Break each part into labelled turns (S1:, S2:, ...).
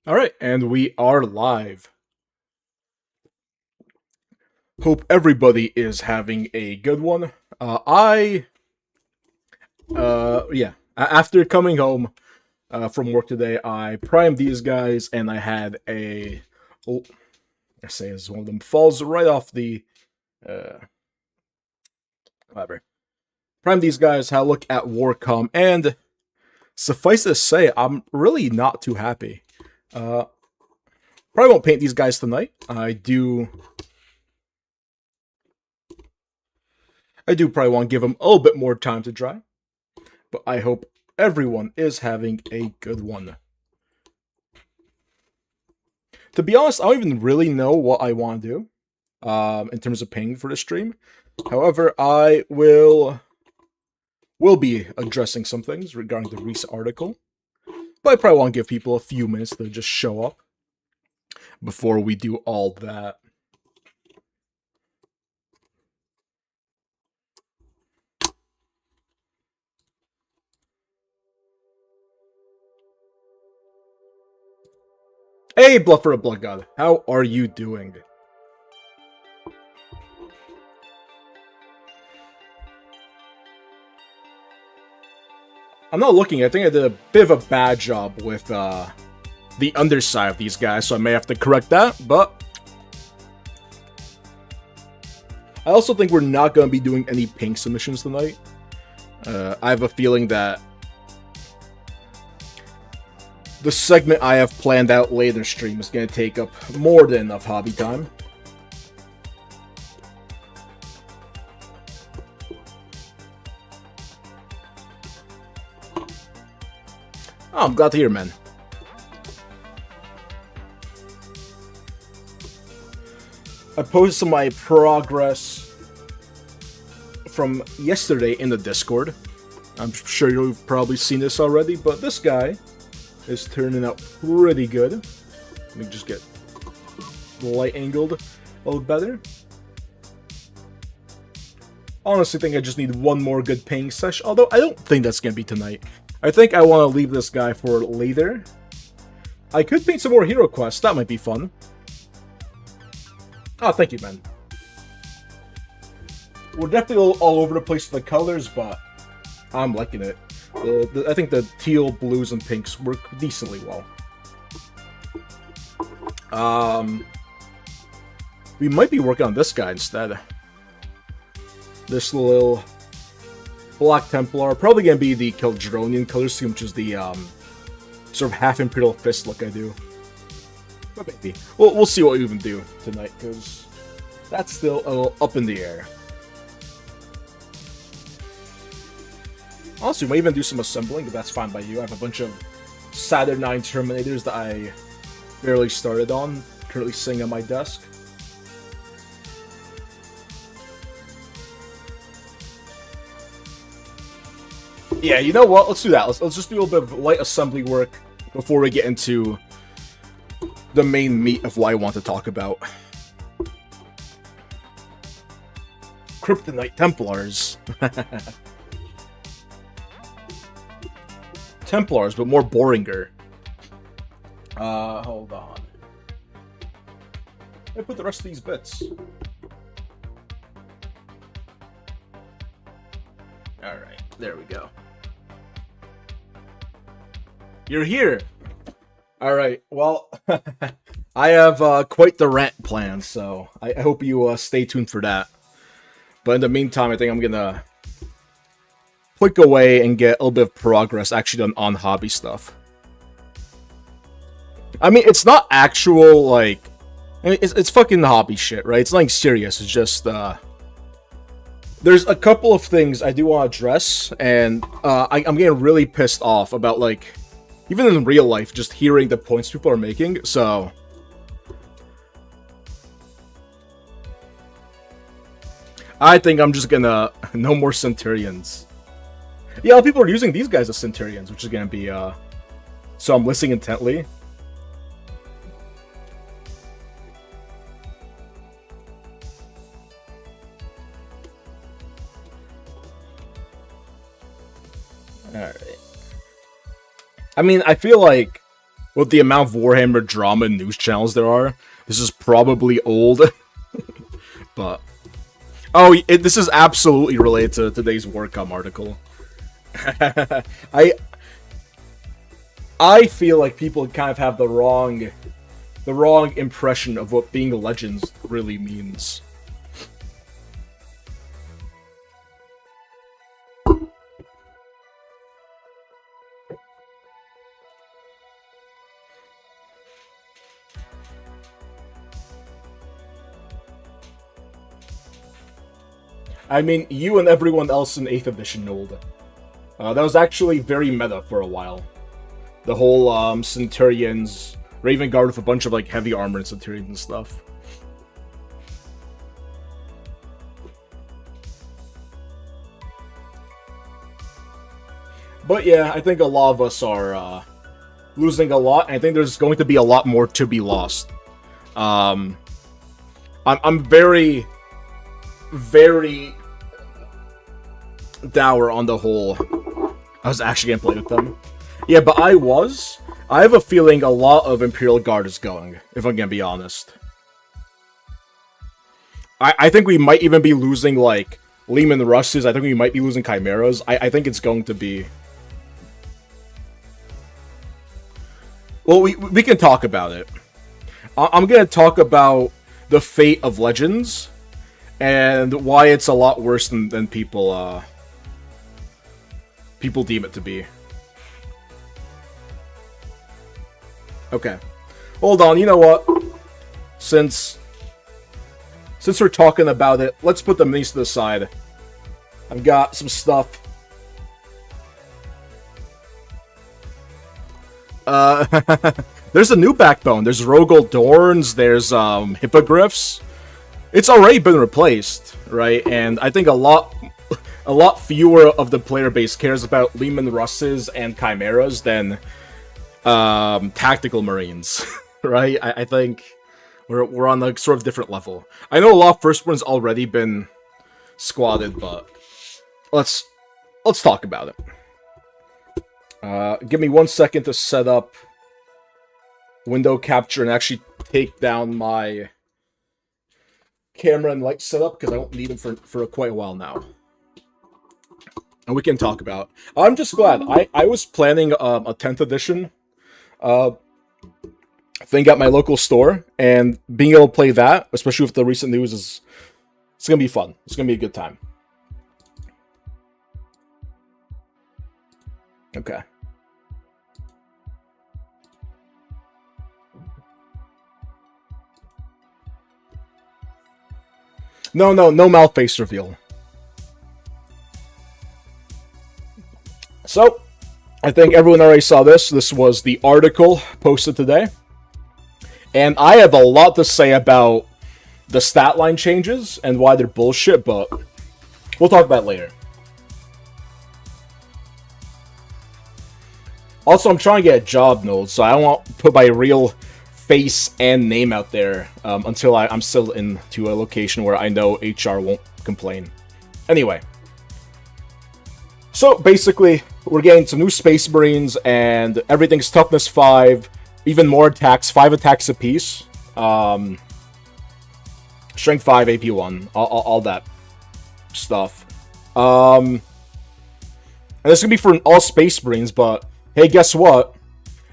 S1: All right, and we are live. Hope everybody is having a good one. Yeah. After coming home from work today, I primed these guys, and I had a. Oh, I say as one of them falls right off the. Uh, Whatever. Primed these guys, had a look at Warcom, and suffice to say, I'm really not too happy. Uh, Probably won't paint these guys tonight. I do probably want to give them a little bit more time to dry, but I hope everyone is having a good one. To be honest, I don't even really know what I want to do in terms of painting for the stream. However, I will be addressing some things regarding the recent article, but I probably want to give people a few minutes to just show up before we do all that. Hey, Bluffer of Blood God, how are you doing? I'm not looking. I think I did a bit of a bad job with the underside of these guys, so I may have to correct that, but I also think we're not going to be doing any pink submissions tonight. I have a feeling that the segment I have planned out later stream is going to take up more than enough hobby time. Oh, I'm glad to hear, man. I posted some of my progress from yesterday in the Discord. I'm sure you've probably seen this already, but this guy is turning out pretty good. Let me just get the light angled a little better. Honestly, think I just need one more good painting session, although I don't think that's going to be tonight. I think I want to leave this guy for later. I could paint some more hero quests, that might be fun. Oh, thank you, man. We're definitely all over the place with the colors, but I'm liking it. I think the teal, blues, and pinks work decently well. We might be working on this guy instead. This little Black Templar, probably gonna be the Kildronian color scheme, which is the sort of half Imperial Fist look I do. But maybe we'll see what we even do tonight, because that's still a little up in the air. Honestly, we might even do some assembling, if that's fine by you. I have a bunch of Saturnine Terminators that I barely started on, currently sitting on my desk. Yeah, you know what? Let's do that. Let's just do a little bit of light assembly work before we get into the main meat of what I want to talk about. Kryptonite Templars. Templars, but more boringer. Hold on. I put the rest of these bits. Alright, there we go. You're here! Alright, well, I have quite the rant plan, so I hope you stay tuned for that. But in the meantime, I think I'm gonna click away and get a little bit of progress actually done on hobby stuff. I mean, it's not actual, like, it's fucking hobby shit, right? It's nothing serious, it's just, there's a couple of things I do want to address, and I'm getting really pissed off about, like, even in real life, just hearing the points people are making, so I think I'm just gonna, no more Centurions. Yeah, a lot of people are using these guys as Centurions, which is gonna be, so I'm listening intently. Alright. I mean, I feel like with the amount of Warhammer drama and news channels there are, this is probably old. But oh, this is absolutely related to today's WordCom article. I feel like people kind of have the wrong impression of what being legends really means. I mean, you and everyone else in 8th edition know that. That was actually very meta for a while. The whole Centurions, Raven Guard with a bunch of like heavy armor and Centurions and stuff. But yeah, I think a lot of us are losing a lot, and I think there's going to be a lot more to be lost. I'm very dour on the whole. I was actually gonna play with them. Yeah, but I have a feeling a lot of Imperial Guard is going, if I'm gonna be honest. I think we might even be losing, like, Leman Russes. I think we might be losing Chimeras. I think it's going to be... Well, we can talk about it. I'm gonna talk about the fate of Legends, and why it's a lot worse than people, people deem it to be. Okay. Hold on, you know what? Since we're talking about it, let's put the minis to the side. I've got some stuff. There's a new backbone. There's Rogel Dorns, there's Hippogriffs. It's already been replaced, right? And I think a lot fewer of the player base cares about Leman Russes and Chimeras than tactical Marines, right? I think we're on a sort of different level. I know a lot of firstborn's already been squatted, but let's talk about it. Give me 1 second to set up window capture and actually take down my camera and light setup, because I won't need them for quite a while now. And we can talk about. I'm just glad. I was planning a 10th edition thing at my local store, and being able to play that, especially with the recent news, it's gonna be fun. It's gonna be a good time. Okay. No mouth face reveal. So, I think everyone already saw this. This was the article posted today. And I have a lot to say about the stat line changes and why they're bullshit, but we'll talk about it later. Also, I'm trying to get a job node, so I don't want to put my real face and name out there until I'm still into a location where I know HR won't complain. Anyway. So, basically, we're getting some new Space Marines, and everything's Toughness 5, even more attacks, 5 attacks apiece. Strength 5, AP 1, all that stuff. And this is going to be for all Space Marines, but hey, guess what?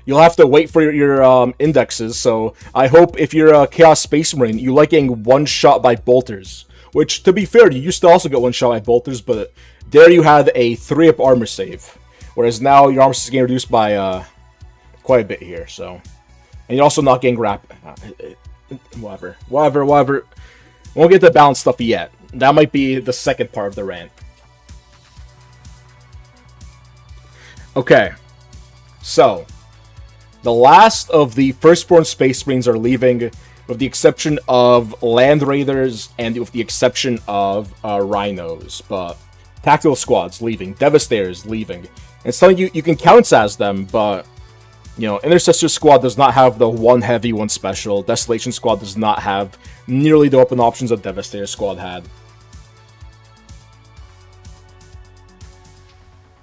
S1: You'll have to wait for your indexes, so I hope if you're a Chaos Space Marine, you like getting one shot by bolters. Which, to be fair, you used to also get one shot by bolters, but there you had a 3-up armor save. Whereas now your armor save is getting reduced by quite a bit here, so. And you're also not getting whatever. We won't get to the balance stuff yet. That might be the second part of the rant. Okay. So, the last of the Firstborn Space Marines are leaving, with the exception of Land Raiders and with the exception of Rhinos. But Tactical Squad's leaving, Devastators leaving. And some you can count as them, but you know, Intercessor Squad does not have the one heavy, one special. Desolation Squad does not have nearly the open options that Devastator Squad had.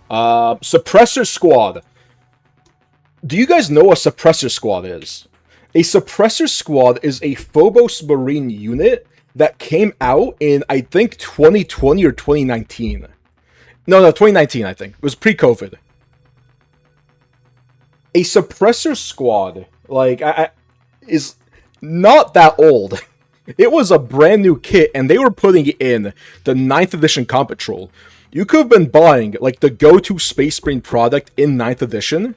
S1: Suppressor Squad. Do you guys know what a suppressor squad is? A suppressor squad is a Phobos Marine unit that came out in, I think, 2020 or 2019. No, 2019, I think. It was pre-COVID. A suppressor squad, like, is not that old. It was a brand new kit, and they were putting it in the 9th edition Combat Patrol. You could have been buying, like, the go-to Space Marine product in 9th edition,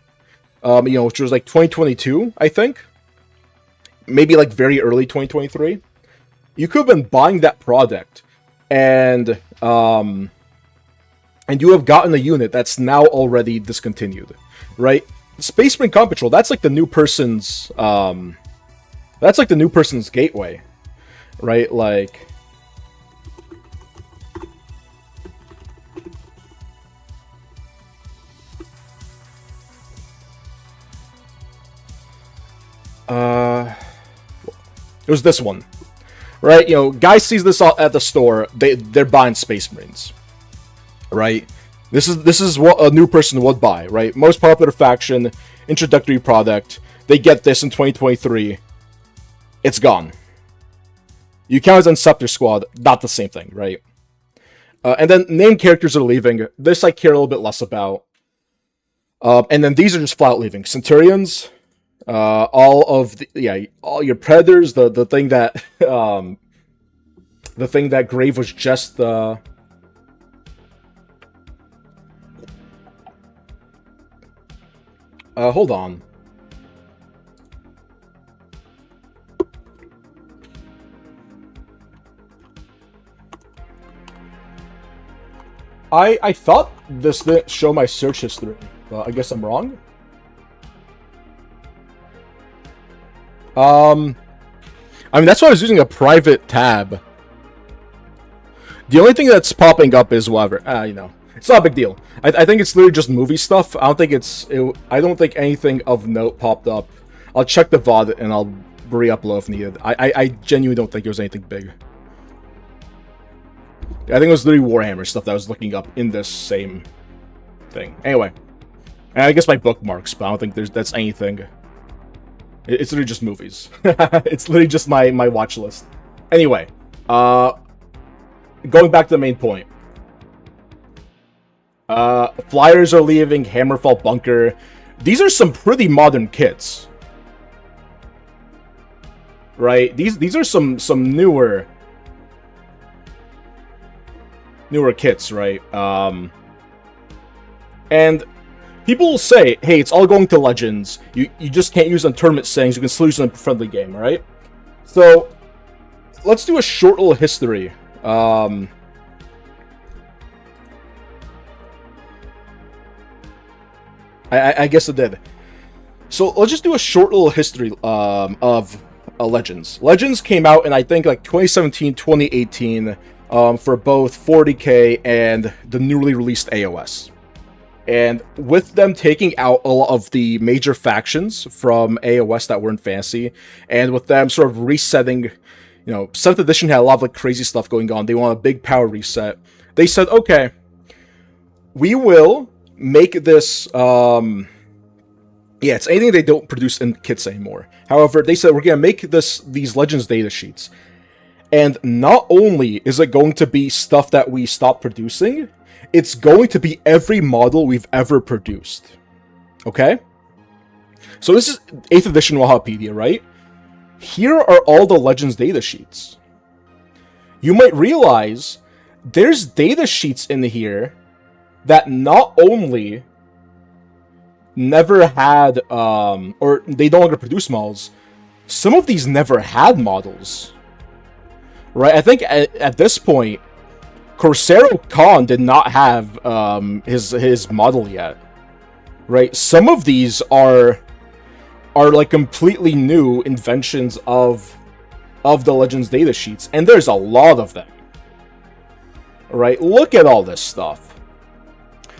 S1: which was, like, 2022, I think. Maybe, like, very early 2023. You could have been buying that product, and you have gotten a unit that's now already discontinued, right? Space Marine Combat Patrol, that's like the new person's, gateway, right? Like, it was this one, right? You know, guy sees this at the store, they're buying Space Marines, right? This is what a new person would buy, right? Most popular faction, introductory product. They get this in 2023. It's gone. You count as Scepter Squad, not the same thing, right? And then named characters are leaving. This I care a little bit less about. And then these are just flat leaving. Centurions, all your Predators, the thing that Grave was just hold on. I thought this didn't show my search history, but I guess I'm wrong. I mean, that's why I was using a private tab. The only thing that's popping up is whatever. It's not a big deal. I think it's literally just movie stuff. I don't think anything of note popped up. I'll check the VOD and I'll re-upload if needed. I genuinely don't think it was anything big. I think it was literally Warhammer stuff that I was looking up in this same thing. Anyway, and I guess my bookmarks, but I don't think that's anything. It's literally just movies. It's literally just my watch list. Anyway, going back to the main point. Flyers are leaving, Hammerfall Bunker. These are some pretty modern kits. Right? These are some newer kits, right? And people will say, hey, it's all going to Legends. You just can't use on tournament settings. You can still use it in a friendly game, right? So, let's do a short little history. I guess it did. So, let's just do a short little history of Legends. Legends came out in, I think, like 2017, 2018, for both 40k and the newly released AOS. And with them taking out a lot of the major factions from AOS that weren't fancy, and with them sort of resetting, 7th edition had a lot of like crazy stuff going on. They want a big power reset. They said, okay, we will make this, it's anything they don't produce in kits anymore. However, they said, we're going to make these Legends data sheets. And not only is it going to be stuff that we stopped producing, it's going to be every model we've ever produced. Okay? So this is 8th edition Wahapedia, right? Here are all the Legends data sheets. You might realize there's data sheets in here that not only never had, or they no longer produce models, some of these never had models. Right? I think at this point, Corsaro Khan did not have his model yet. Right? Some of these are like completely new inventions of the Legends data sheets, and there's a lot of them. Right? Look at all this stuff.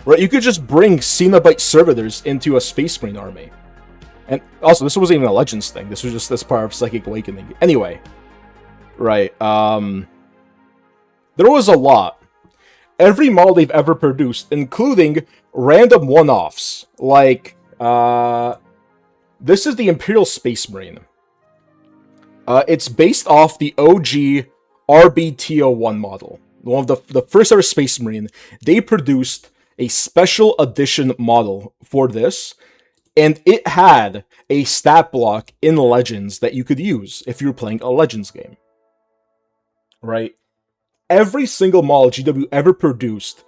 S1: Right? You could just bring Cenobite servitors into a Space Marine army. And also, this wasn't even a Legends thing. This was just this part of Psychic Awakening. Anyway. Right, there was a lot. Every model they've ever produced, including random one-offs, like, This is the Imperial Space Marine. It's based off the OG RBTO1 model. One of the first ever Space Marine. They produced a special edition model for this, and it had a stat block in Legends that you could use if you were playing a Legends game. Right? Every single model GW ever produced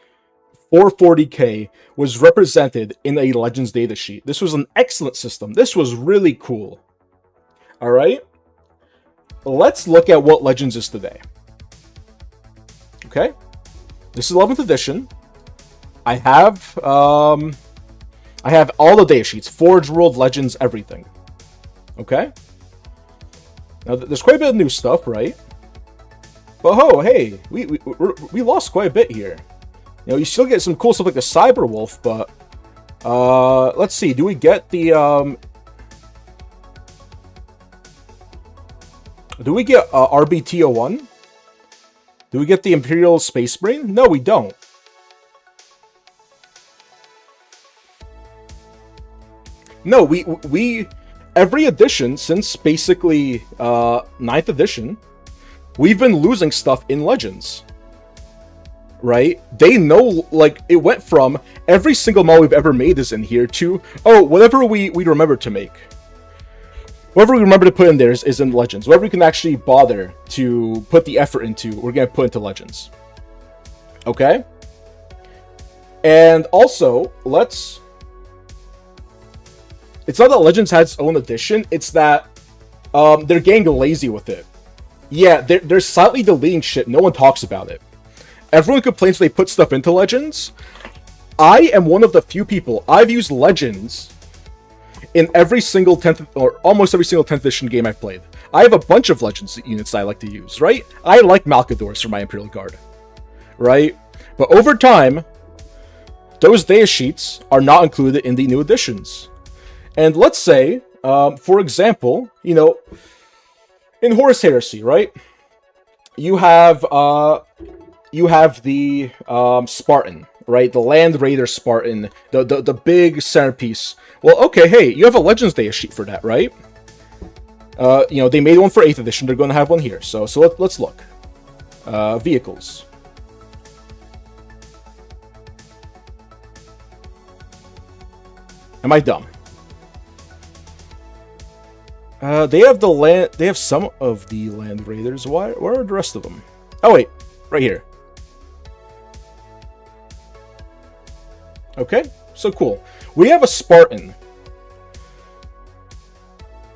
S1: for 40k was represented in a Legends datasheet. This was an excellent system. This was really cool. Alright? Let's look at what Legends is today. Okay? This is 11th edition. I have all the datasheets. Forge World, Legends, everything. Okay? Now, there's quite a bit of new stuff, right? But oh, hey, we lost quite a bit here. You know, you still get some cool stuff like the Cyber Wolf, but let's see. Do we get the do we get RBTO1? Do we get the Imperial Space Marine? No, we don't. No, we every edition since basically 9th edition, we've been losing stuff in Legends. Right? They know, like, it went from every single model we've ever made is in here to, oh, whatever we remember to make. Whatever we remember to put in there is in Legends. Whatever we can actually bother to put the effort into, we're going to put into Legends. Okay? And also, let's... It's not that Legends has its own edition, it's that they're getting lazy with it. Yeah, they're silently deleting shit, no one talks about it. Everyone complains they put stuff into Legends. I am one of the few people, I've used Legends in every single 10th, or almost every single 10th edition game I've played. I have a bunch of Legends units that I like to use, right? I like Malcadors for my Imperial Guard, right? But over time, those data sheets are not included in the new editions. And let's say, for example, you know, in Horus Heresy, right? You have the Spartan, right? The Land Raider Spartan, the big centerpiece. Well, okay, hey, you have a Legends data sheet for that, right? You know, they made one for 8th edition. They're going to have one here. So let's look. Vehicles. Am I dumb? They have some of the Land Raiders. Where are the rest of them? Oh wait, right here. Okay, so cool. We have a Spartan.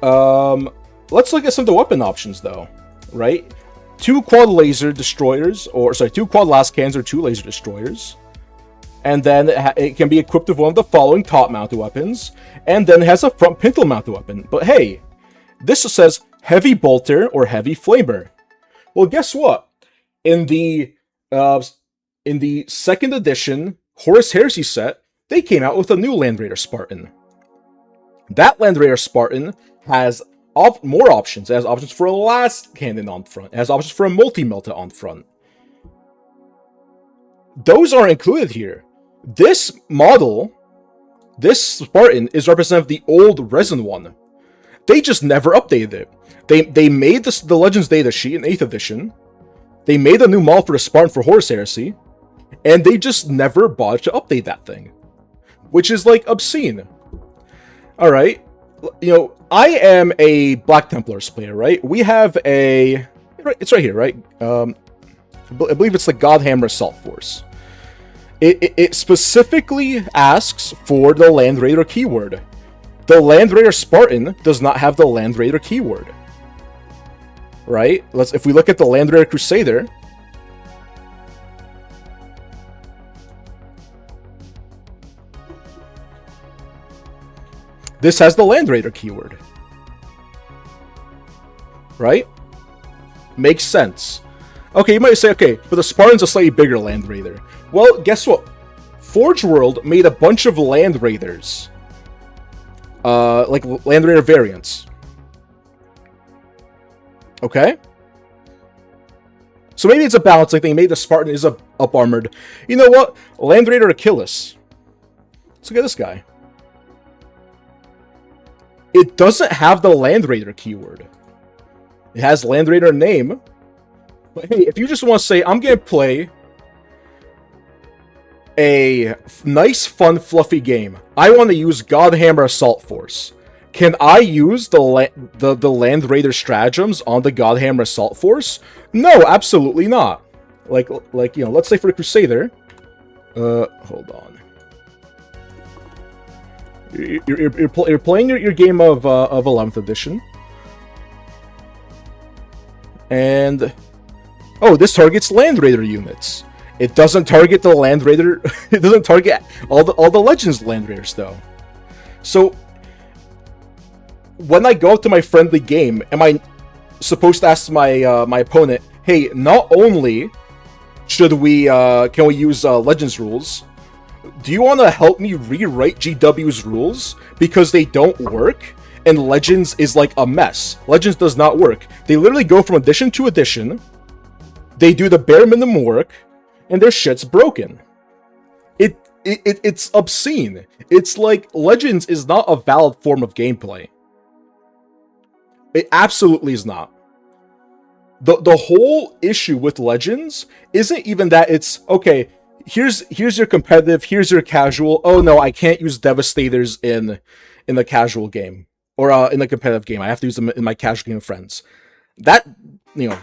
S1: Let's look at some of the weapon options though, right? 2 quad laser destroyers, or sorry, 2 quad las cannons or 2 laser destroyers. And then it can be equipped with one of the following top-mounted weapons, and then it has a front pintle-mounted weapon. But hey, this says heavy bolter or heavy flamer. Well, guess what? In the 2nd edition Horus Heresy set, they came out with a new Land Raider Spartan. That Land Raider Spartan has more options. It has options for a las cannon on front. It has options for a multi-melta on front. Those aren't included here. This model, this Spartan, is representative of the old resin one. They just never updated it. They made the Legends data sheet in 8th edition. They made a new model for the Spartan for Horus Heresy. And they just never bothered to update that thing. Which is, like, obscene. Alright. You know, I am a Black Templars player, right? We have a... It's right here, right? I believe it's the Godhammer Assault Force. It specifically asks for the Land Raider keyword. The Land Raider Spartan does not have the Land Raider keyword. Right? If we look at the Land Raider Crusader, this has the Land Raider keyword. Right? Makes sense. Okay, you might say, okay, but the Spartan's a slightly bigger Land Raider. Well, guess what? Forge World made a bunch of Land Raiders. Like Land Raider variants. Okay? So maybe it's a balancing thing. Maybe the Spartan is up-armored. You know what? Land Raider Achilles. Let's look at this guy. it doesn't have the Land Raider keyword. It has Land Raider name. But hey, if you just want to say, I'm going to play a nice, fun, fluffy game. I want to use Godhammer Assault Force. Can I use the Land Raider stratagems on the Godhammer Assault Force? No, absolutely not. Like you know, let's say for a Crusader. Hold on. You're playing your game of 11th edition, and oh, this targets Land Raider units. It doesn't target the Land Raider. It doesn't target all the Legends Land Raiders though. So when I go to my friendly game, am I supposed to ask my my opponent, hey, not only should we can we use Legends rules, do you want to help me rewrite GW's rules because they don't work? And Legends is like a mess. Legends does not work. They literally go from edition to edition. They do the bare minimum work, and their shit's broken. It's obscene. It's like Legends is not a valid form of gameplay. It absolutely is not. The whole issue with Legends isn't even that it's, okay, here's your competitive, here's your casual. Oh no, I can't use Devastators in the casual game. Or in the competitive game. I have to use them in my casual game with friends. That, you know,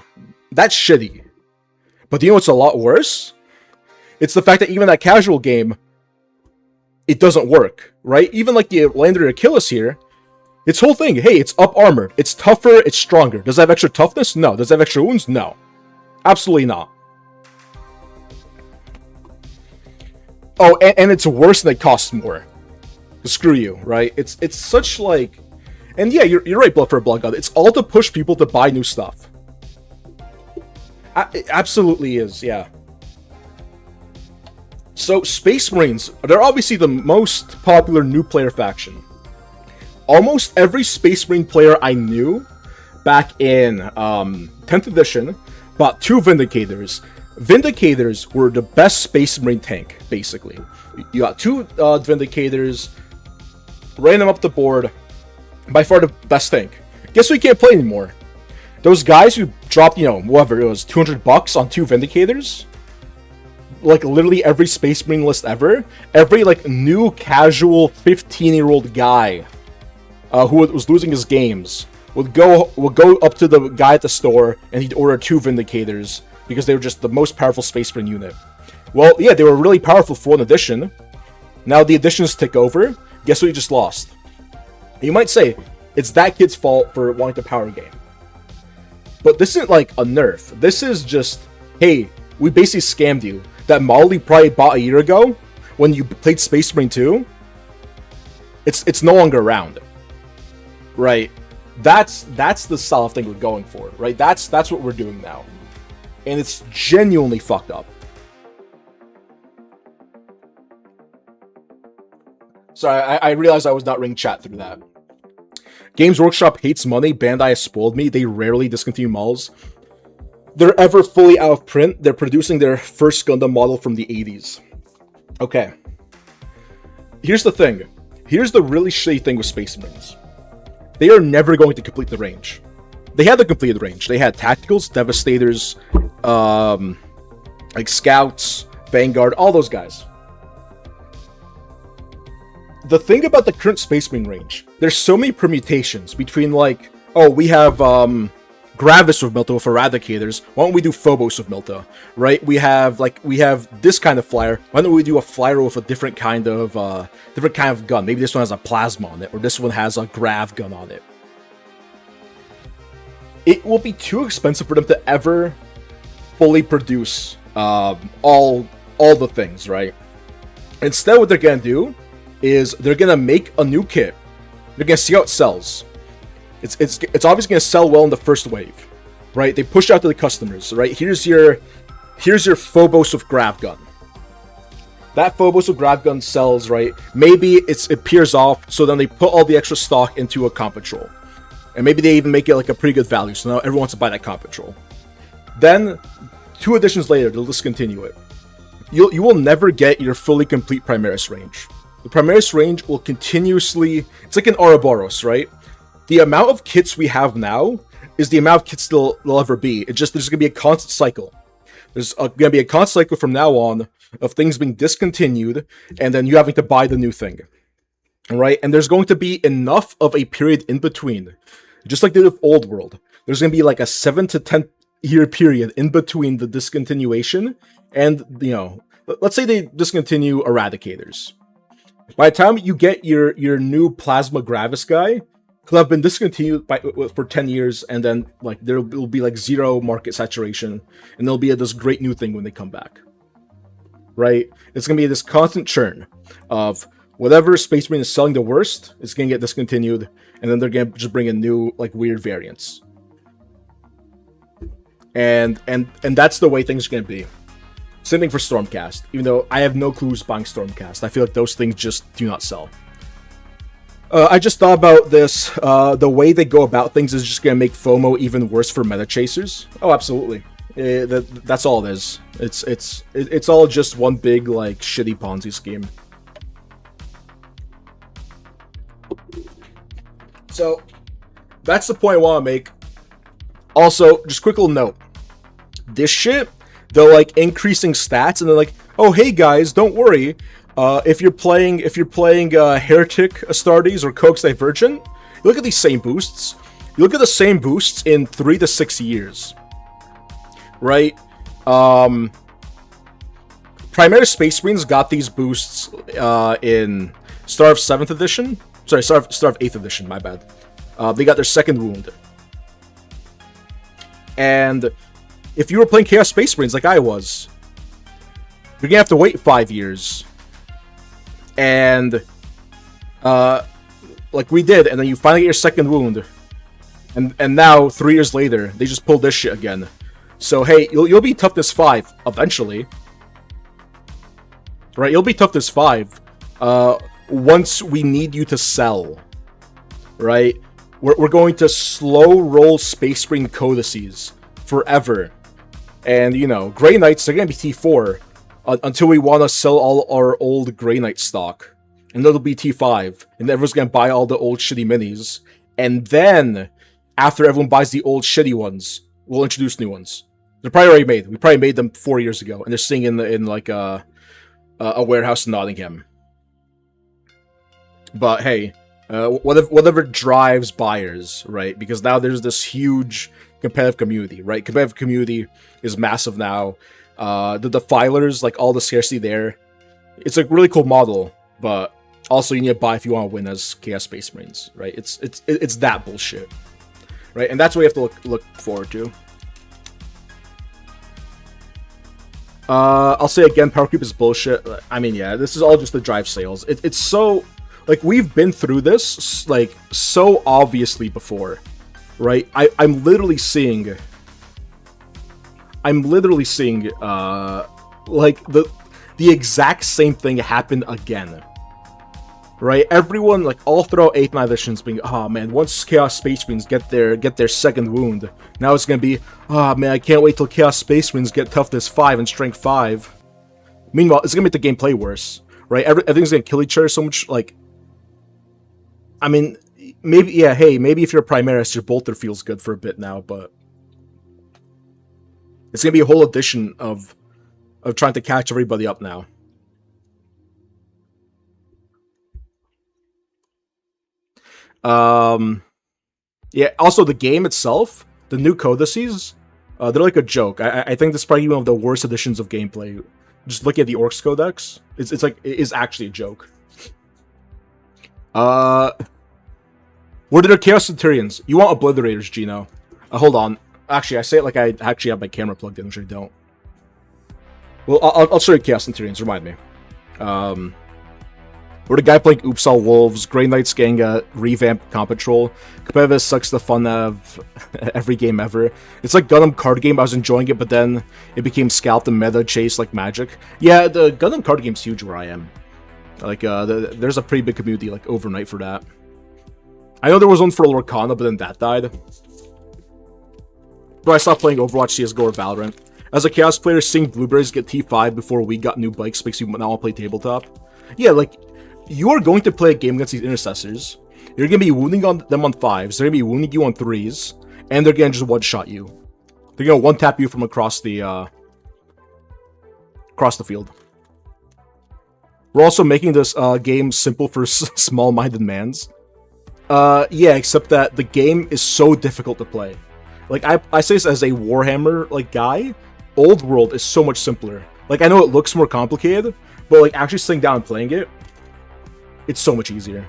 S1: that's shitty. But you know what's a lot worse? It's the fact that even that casual game, it doesn't work, right? Even like the Land Raider Achilles here, its whole thing, hey, it's up armored, it's tougher, it's stronger. Does it have extra toughness? No. Does it have extra wounds? No. Absolutely not. Oh, and it's worse and it costs more. Screw you, right? It's such like... And yeah, you're right, Blood for a Blood God. It's all to push people to buy new stuff. It absolutely is, yeah. So, Space Marines, they're obviously the most popular new player faction. Almost every Space Marine player I knew back in 10th edition bought 2 Vindicators. Vindicators were the best Space Marine tank, basically. You got 2 Vindicators, ran them up the board, by far the best tank. Guess we can't play anymore. Those guys who dropped, you know, whatever, it was $200 on 2 Vindicators, like literally every Space Marine list ever, every like new casual 15-year-old guy who was losing his games would go up to the guy at the store and he'd order 2 Vindicators because they were just the most powerful Space Marine unit. Well, yeah, they were really powerful for an edition. Now the editions tick over. Guess what you just lost? You might say, it's that kid's fault for wanting to power game. But this isn't like a nerf. This is just, hey, we basically scammed you. That model you probably bought a year ago, when you played Space Marine 2, it's no longer around. Right? That's the style of thing we're going for, right? That's what we're doing now. And it's genuinely fucked up. Sorry, I realized I was not reading chat through that. Games Workshop hates money. Bandai has spoiled me. They rarely discontinue models. They're ever fully out of print. They're producing their first Gundam model from the 80s. Okay. Here's the thing. Here's the really shitty thing with Space Marines. They are never going to complete the range. They had the completed range. They had Tacticals, Devastators, like Scouts, Vanguard, all those guys. The thing about the current Space Marine range, there's so many permutations between like, oh, we have Gravis with Milta with Eradicators. Why don't we do Phobos with Milta, right? We have this kind of flyer. Why don't we do a flyer with a different kind of gun? Maybe this one has a plasma on it, or this one has a grav gun on it. It will be too expensive for them to ever fully produce all the things, right? Instead, what they're gonna do is they're gonna make a new kit. They're gonna see how it sells. It's obviously gonna sell well in the first wave, right? They push it out to the customers, right? Here's your Phobos with Grav Gun. That Phobos with Grav Gun sells, right? Maybe it appears off, so then they put all the extra stock into a comp patrol. And maybe they even make it like a pretty good value, so now everyone wants to buy that comp patrol. Then, 2 editions later, they'll discontinue it. You will never get your fully complete Primaris range. the Primaris range will continuously... It's like an Ouroboros, right? The amount of kits we have now is the amount of kits there'll ever be. It's just there's going to be a constant cycle. There's going to be a constant cycle from now on of things being discontinued, and then you having to buy the new thing. Right? And there's going to be enough of a period in between. Just like they did with Old World. There's going to be like a 7 to 10 year period in between the discontinuation and, you know, let's say they discontinue Eradicators. By the time you get your new Plasma Gravis guy, he'll have been discontinued for 10 years, and then like there will be like zero market saturation, and there'll be this great new thing when they come back. Right? It's going to be this constant churn of whatever Space Marine is selling the worst, it's going to get discontinued, and then they're going to just bring in new like weird variants. And that's the way things are going to be. Same thing for Stormcast. Even though I have no clue who's buying Stormcast, I feel like those things just do not sell. I just thought about this. The way they go about things is just going to make FOMO even worse for meta chasers. Oh, absolutely. That's all it is. It's all just one big like shitty Ponzi scheme. So that's the point I want to make. Also, just quick little note. This shit, they're like increasing stats, and they're like, oh hey guys, don't worry. If you're playing Heretic Astartes or Coax Divergent, you look at these same boosts. You look at the same boosts in 3 to 6 years, right? Primaris Space Marines got these boosts in Star of 7th Edition. Sorry, Star of 8th Edition. My bad. They got their second wound, and if you were playing Chaos Space Marines like I was, you're gonna have to wait 5 years. And, like we did, and then you finally get your second wound. And now, 3 years later, they just pulled this shit again. So, hey, you'll be Toughness 5, eventually. Right, you'll be Toughness 5, once we need you to sell. Right? We're going to slow roll Space Marine codices forever. And, you know, Grey Knights, they're gonna be T4. Until we want to sell all our old Grey Knight stock. And that'll be T5. And everyone's going to buy all the old shitty minis. And then, after everyone buys the old shitty ones, we'll introduce new ones. They're probably already made. We probably made them 4 years ago. And they're sitting in like a warehouse in Nottingham. But hey, whatever drives buyers, right? Because now there's this huge competitive community, right? Competitive community is massive now. The Defilers, like all the scarcity there, it's a really cool model, but also you need to buy if you want to win as Chaos Space Marines, right? It's that bullshit, right? And that's what you have to look forward to. I'll say again, power creep is bullshit. I mean, yeah, this is all just to drive sales. It's so like we've been through this like so obviously before, right? I'm literally seeing like the exact same thing happen again, right? Everyone, like all throughout 8th and 9th editions, being, oh man, once Chaos Space Marines get their second wound, now it's gonna be, oh man, I can't wait till Chaos Space Marines get Toughness 5 and Strength 5. Meanwhile, it's gonna make the gameplay worse, right? Everything's gonna kill each other so much. Like, I mean, maybe, yeah, hey, maybe if you're a Primaris, your Bolter feels good for a bit now, but it's gonna be a whole edition of trying to catch everybody up now. Yeah. Also, the game itself, the new codices, they're like a joke. I think this is probably one of the worst editions of gameplay. Just looking at the Orcs Codex, it's like it is actually a joke. Where did our Chaos Centurions? You want Obliterators, Gino? Hold on. Actually, I say it like I actually have my camera plugged in, which I don't. Well, I'll show you Chaos Centurions, remind me. We're the guy playing Oopsal Wolves, Grey Knights getting a revamped comp patrol. Competitive sucks the fun out of every game ever. It's like Gundam card game, I was enjoying it, but then it became scalped and meta chase like magic. Yeah, the Gundam card game's huge where I am. Like, there's a pretty big community, like, overnight for that. I know there was one for Lorcana, but then that died. But I stopped playing Overwatch, CSGO, or Valorant. As a Chaos player, seeing Blueberries get T5 before we got new bikes makes you not want to play tabletop. Yeah, like, you are going to play a game against these intercessors. You're going to be wounding them on 5s. They're going to be wounding you on 3s. And they're going to just one-shot you. They're going to one-tap you from across the field. We're also making this game simple for small-minded mans. Yeah, except that the game is so difficult to play. Like, I say this as a Warhammer, like, guy. Old World is so much simpler. Like, I know it looks more complicated, but, like, actually sitting down and playing it, it's so much easier.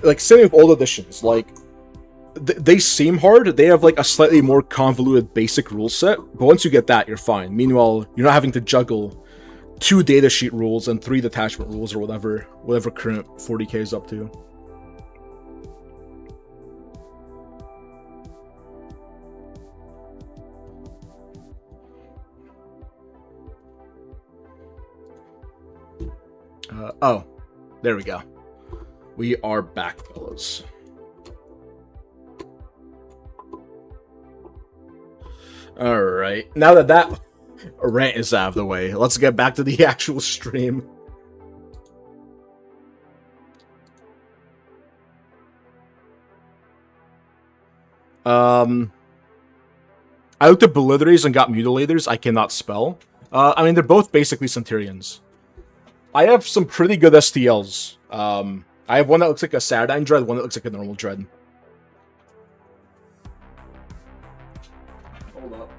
S1: Like, same with old editions, like, they seem hard, they have, like, a slightly more convoluted basic rule set, but once you get that, you're fine. Meanwhile, you're not having to juggle 2 datasheet rules and 3 detachment rules or whatever current 40k is up to. Oh, there we go. We are back, fellas. Alright, now that rant is out of the way, let's get back to the actual stream. I looked at Beliterators and got Mutilators I cannot spell. I mean, they're both basically Centurions. I have some pretty good STLs. I have one that looks like a Saradine Dread, one that looks like a normal Dread. Hold up.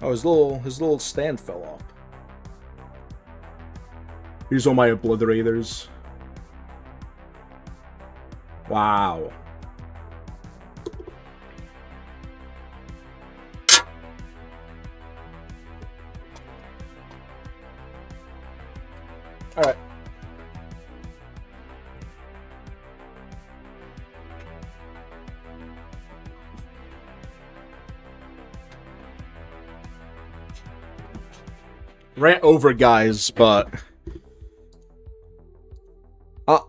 S1: Oh, his little stand fell off. Here's one of my Obliterators. Wow. Alright. Rant over, guys, but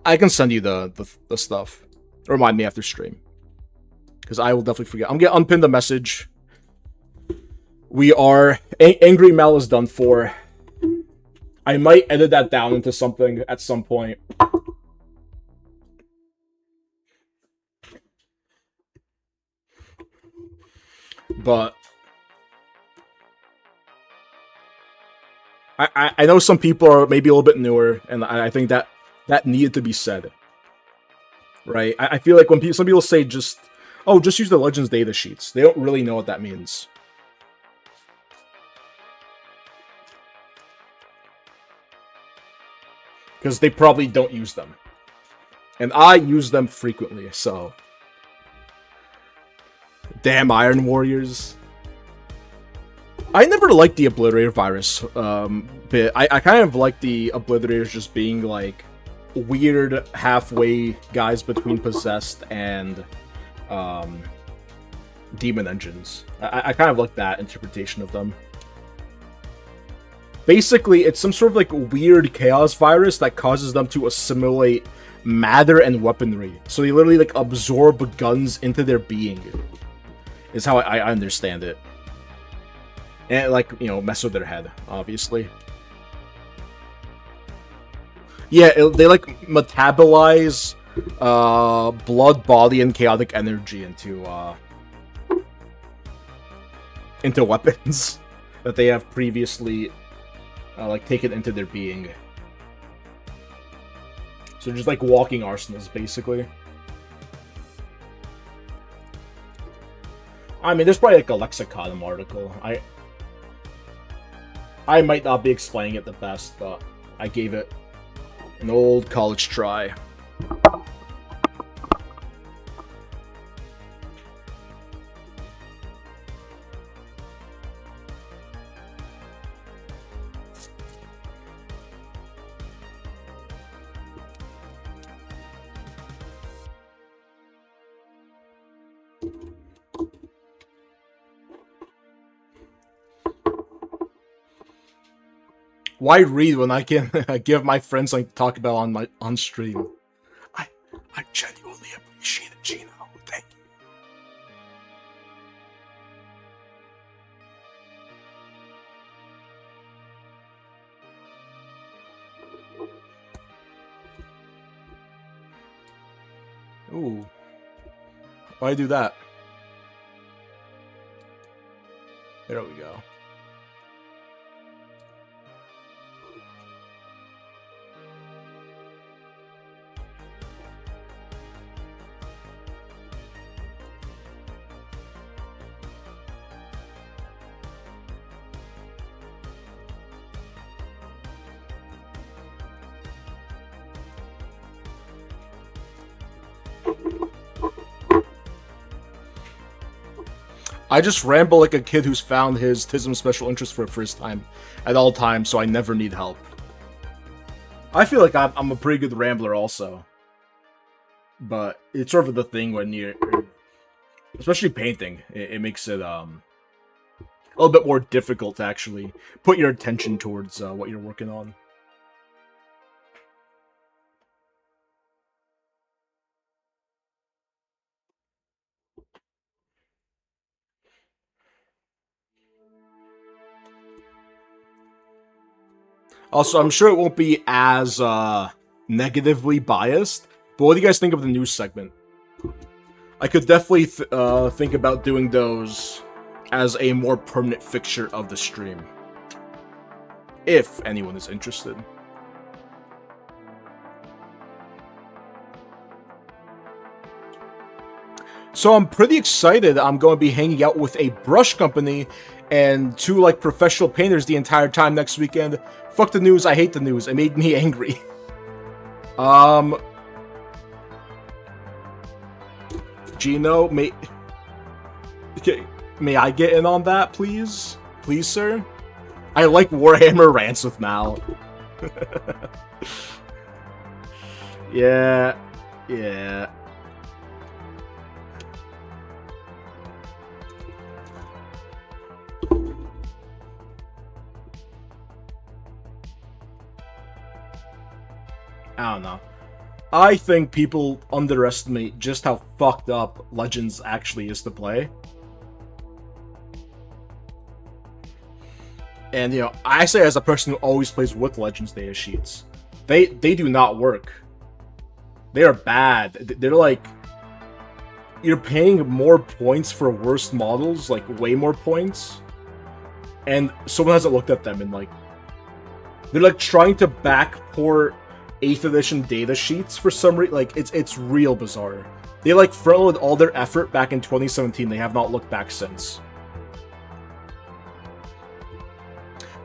S1: I can send you the stuff. Remind me after stream, because I will definitely forget. I'm gonna unpin the message. We are Angry Mal is done for. I might edit that down into something at some point. But I know some people are maybe a little bit newer, and I think that needed to be said. Right? I feel like when some people say just use the Legends data sheets, they don't really know what that means. Because they probably don't use them. And I use them frequently, so. Damn Iron Warriors. I never liked the Obliterator virus bit. I kind of like the Obliterators just being like weird halfway guys between Possessed and Demon Engines. I kind of like that interpretation of them. Basically, it's some sort of like weird chaos virus that causes them to assimilate matter and weaponry. So they literally like absorb guns into their being. Is how I understand it. And like, you know, mess with their head, obviously. Yeah, they like metabolize blood, body, and chaotic energy into weapons that they have previously like taken into their being. So just like walking arsenals, basically. I mean, there's probably like a lexicon article. I might not be explaining it the best, but I gave it an old college try. Why read when I can give my friends something to talk about on stream? I genuinely appreciate it, Gino. Thank you. Ooh. Why do that? There we go. I just ramble like a kid who's found his TISM special interest for the first time at all times, so I never need help. I feel like I'm a pretty good rambler also. But it's sort of the thing when you're... Especially painting, it makes it a little bit more difficult to actually put your attention towards what you're working on. Also, I'm sure it won't be as negatively biased, but what do you guys think of the news segment? I could definitely think about doing those as a more permanent fixture of the stream. If anyone is interested. So I'm pretty excited. I'm going to be hanging out with a brush company and two like professional painters the entire time next weekend. Fuck the news, I hate the news. It made me angry. Gino, may I get in on that, please? Please, sir? I like Warhammer rants with Mal. Yeah. I don't know. I think people underestimate just how fucked up Legends actually is to play. And, you know, I say as a person who always plays with Legends data sheets, they do not work. They are bad. They're like... You're paying more points for worse models, like way more points. And someone hasn't looked at them and like... They're like trying to backport 8th edition data sheets for some reason. Like, it's real bizarre. They like furloughed all their effort back in 2017. They have not looked back since.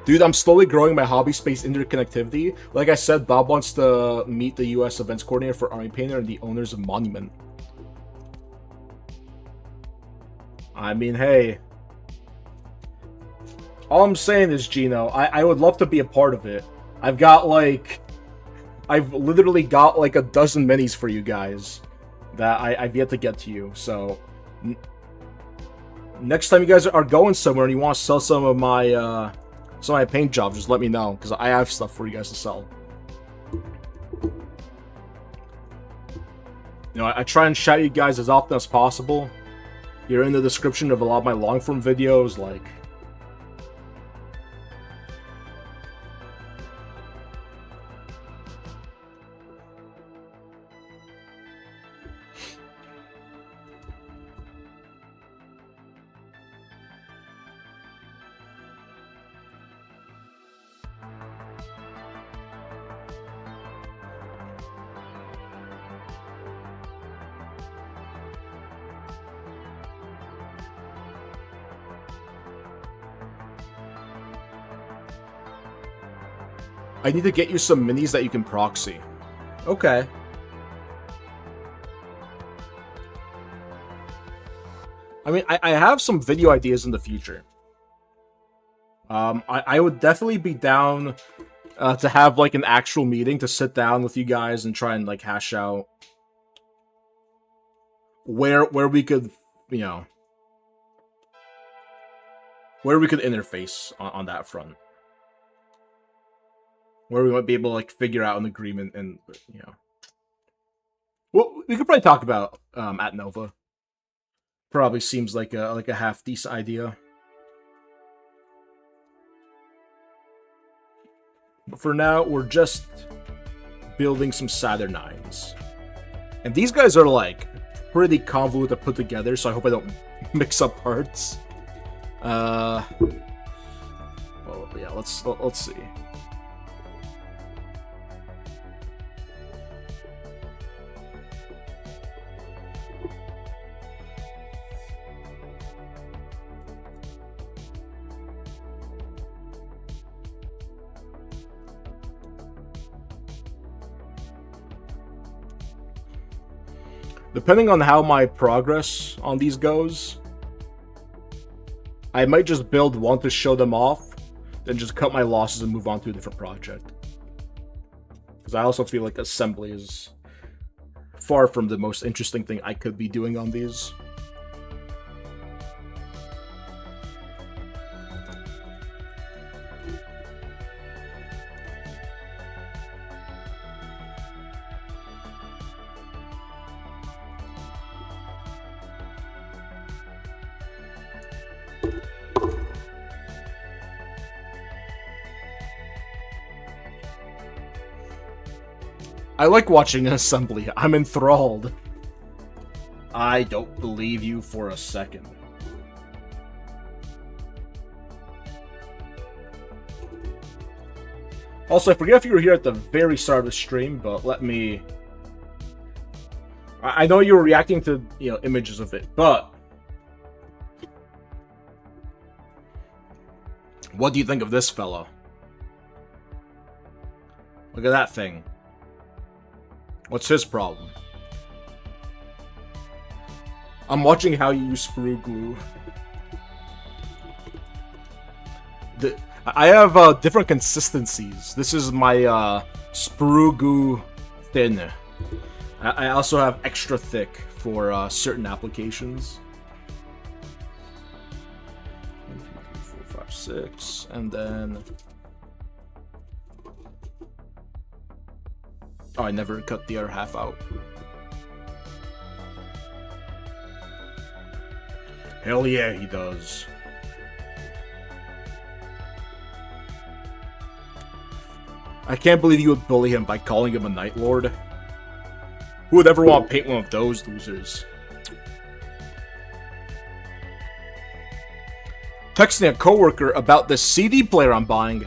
S1: Dude, I'm slowly growing my hobby space interconnectivity. Like I said, Bob wants to meet the US events coordinator for Army Painter and the owners of Monument. I mean, hey. All I'm saying is, Gino, I would love to be a part of it. I've literally got like a dozen minis for you guys that I've yet to get to you. So next time you guys are going somewhere and you want to sell some of my paint jobs, just let me know, because I have stuff for you guys to sell. You know, I try and shout you guys as often as possible. You're in the description of a lot of my long form videos, like. I need to get you some minis that you can proxy. Okay. I mean, I have some video ideas in the future. I would definitely be down to have like an actual meeting to sit down with you guys and try and like hash out where we could, you know, where we could interface on that front. Where we might be able to like figure out an agreement and, you know. Well, we could probably talk about at Nova. Probably seems like a half decent idea. But for now, we're just building some Saturnines. And these guys are like pretty convoluted to put together, so I hope I don't mix up parts. Well, yeah, let's see. Depending on how my progress on these goes, I might just build one to show them off, then just cut my losses and move on to a different project. Because I also feel like assembly is far from the most interesting thing I could be doing on these. I like watching an assembly. I'm enthralled. I don't believe you for a second. Also, I forget if you were here at the very start of the stream, but let me... I know you were reacting to, images of it, but... what do you think of this fellow? Look at that thing. What's his problem? I'm watching how you use sprue glue. I have different consistencies. This is my sprue glue thin. I also have extra thick for certain applications. 1, 2, 3, 4, 5, 6, and then... oh, I never cut the other half out. Hell yeah, he does. I can't believe you would bully him by calling him a Night Lord. Who would ever want to paint one of those losers? Texting a coworker about the CD player I'm buying.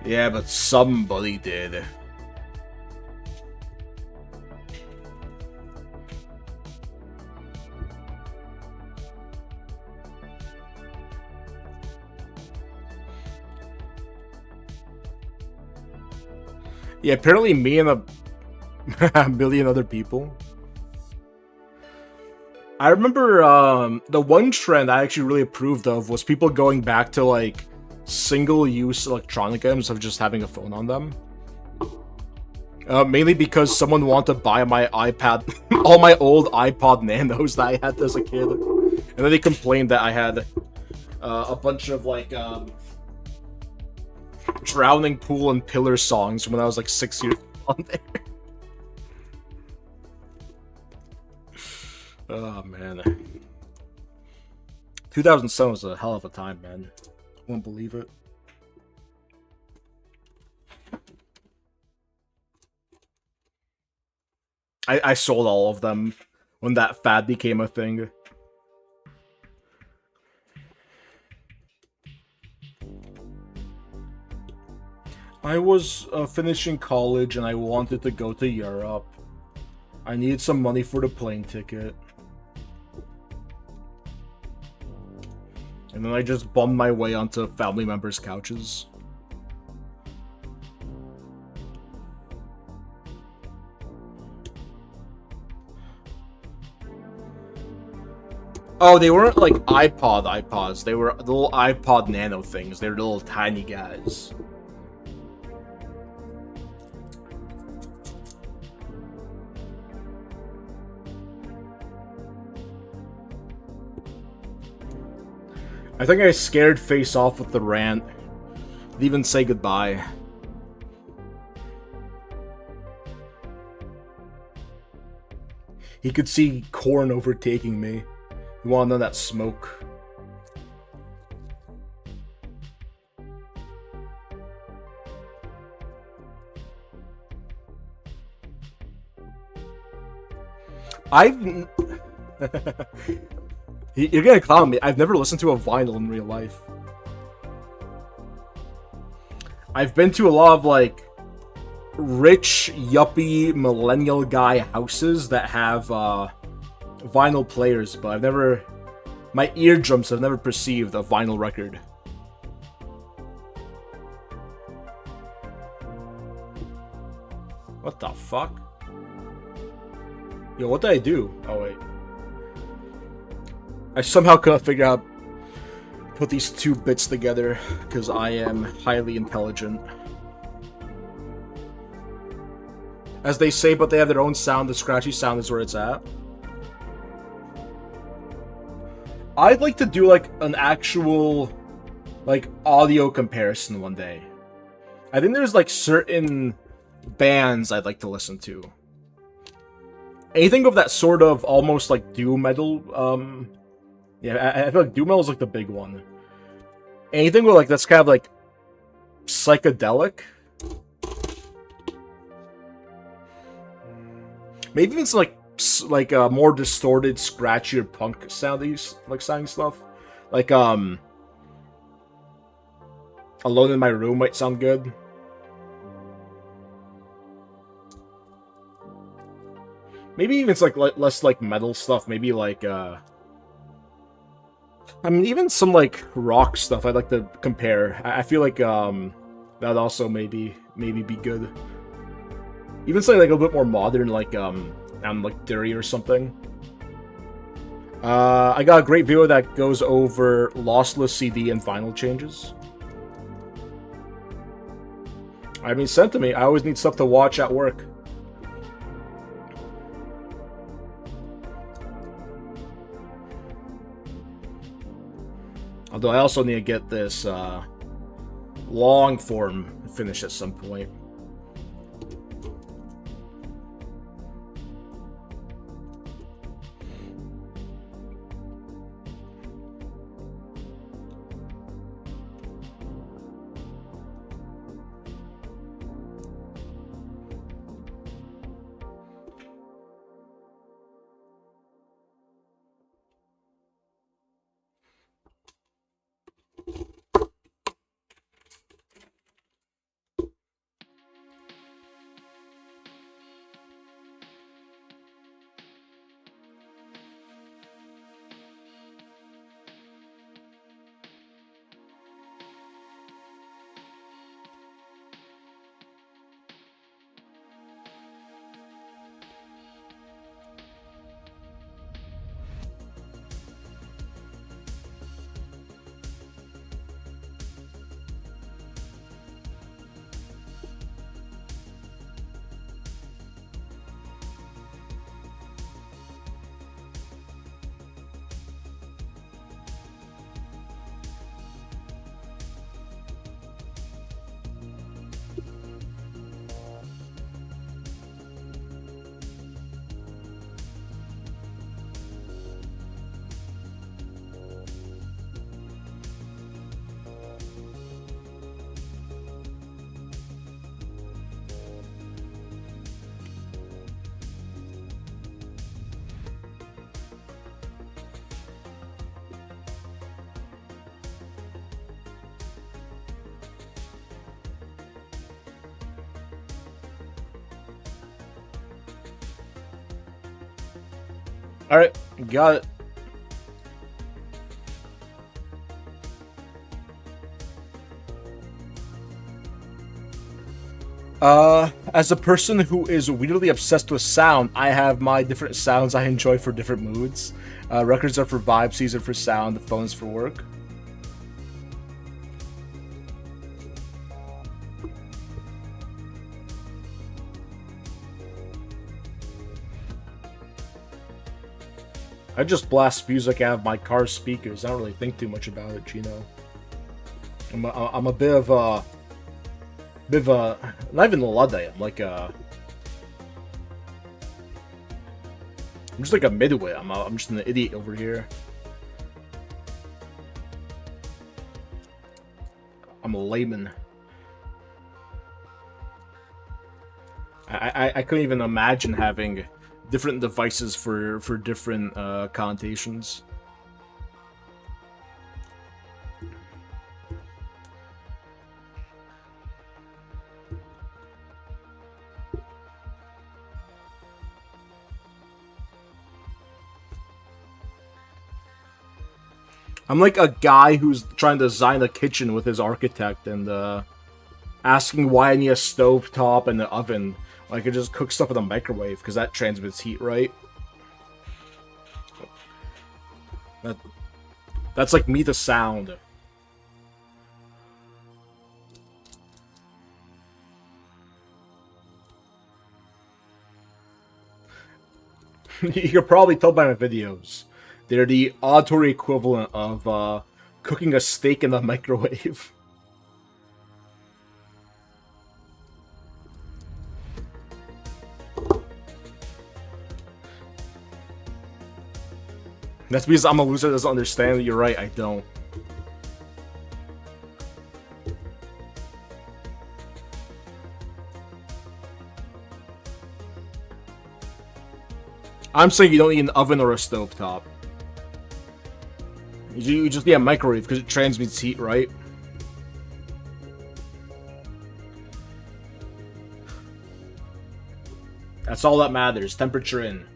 S1: Yeah, but somebody did. Yeah, apparently me and a million other people. I remember the one trend I actually really approved of was people going back to like single-use electronic items of just having a phone on them. Mainly because someone wanted to buy my iPad, all my old iPod Nanos that I had as a kid. And then they complained that I had a bunch of like Drowning Pool and Pillar songs when I was like 6 years old on there. Oh man. 2007 was a hell of a time, man. Won't believe it. I sold all of them when that fad became a thing. I was finishing college and I wanted to go to Europe. I needed some money for the plane ticket. And then I just bummed my way onto family members' couches. Oh, they weren't like iPods. They were the little iPod Nano things. They were the little tiny guys. I think I scared face off with the rant. Didn't even say goodbye. He could see corn overtaking me. You wanna know that smoke? I've... You're gonna clown me. I've never listened to a vinyl in real life. I've been to a lot of, like, rich, yuppie, millennial guy houses that have, vinyl players, but I've never... My eardrums have never perceived a vinyl record. What the fuck? Yo, what did I do? Oh, wait. I somehow couldn't figure out put these two bits together, because I am highly intelligent. As they say, but they have their own sound, the scratchy sound is where it's at. I'd like to do, like, an actual, like, audio comparison one day. I think there's, like, certain bands I'd like to listen to. Anything of that sort of almost, like, doom metal, yeah, I feel like doom metal is, like, the big one. Anything with, like, that's kind of, like, psychedelic. Maybe even some, like more distorted, scratchier punk soundy, like, sounding stuff. Like, Alone in My Room might sound good. Maybe even it's, like, less, like, metal stuff. Maybe, like, I mean, even some, like, rock stuff I'd like to compare. I feel like, that'd also maybe be good. Even something, like, a little bit more modern, like, like, Dirty or something. I got a great video that goes over lossless CD and vinyl changes. I mean, send to me. I always need stuff to watch at work. Although I also need to get this long form finished at some point. Alright, got it. As a person who is weirdly obsessed with sound, I have my different sounds I enjoy for different moods. Records are for vibes, these are for sound, the phone's for work. I just blast music out of my car's speakers. I don't really think too much about it, Gino. I'm a bit of a... not even a Luddite, I'm like a... I'm just like a midwit. I'm just an idiot over here. I'm a layman. I couldn't even imagine having different devices for different connotations. I'm like a guy who's trying to design a kitchen with his architect and asking why I need a stove top and an oven. I could just cook stuff in a microwave because that transmits heat, right? That's like me, the sound. You can probably tell by my videos. They're the auditory equivalent of cooking a steak in the microwave. That's because I'm a loser that doesn't understand. You're right, I don't. I'm saying you don't need an oven or a stovetop. You just need a microwave because it transmits heat, right? That's all that matters. Temperature in.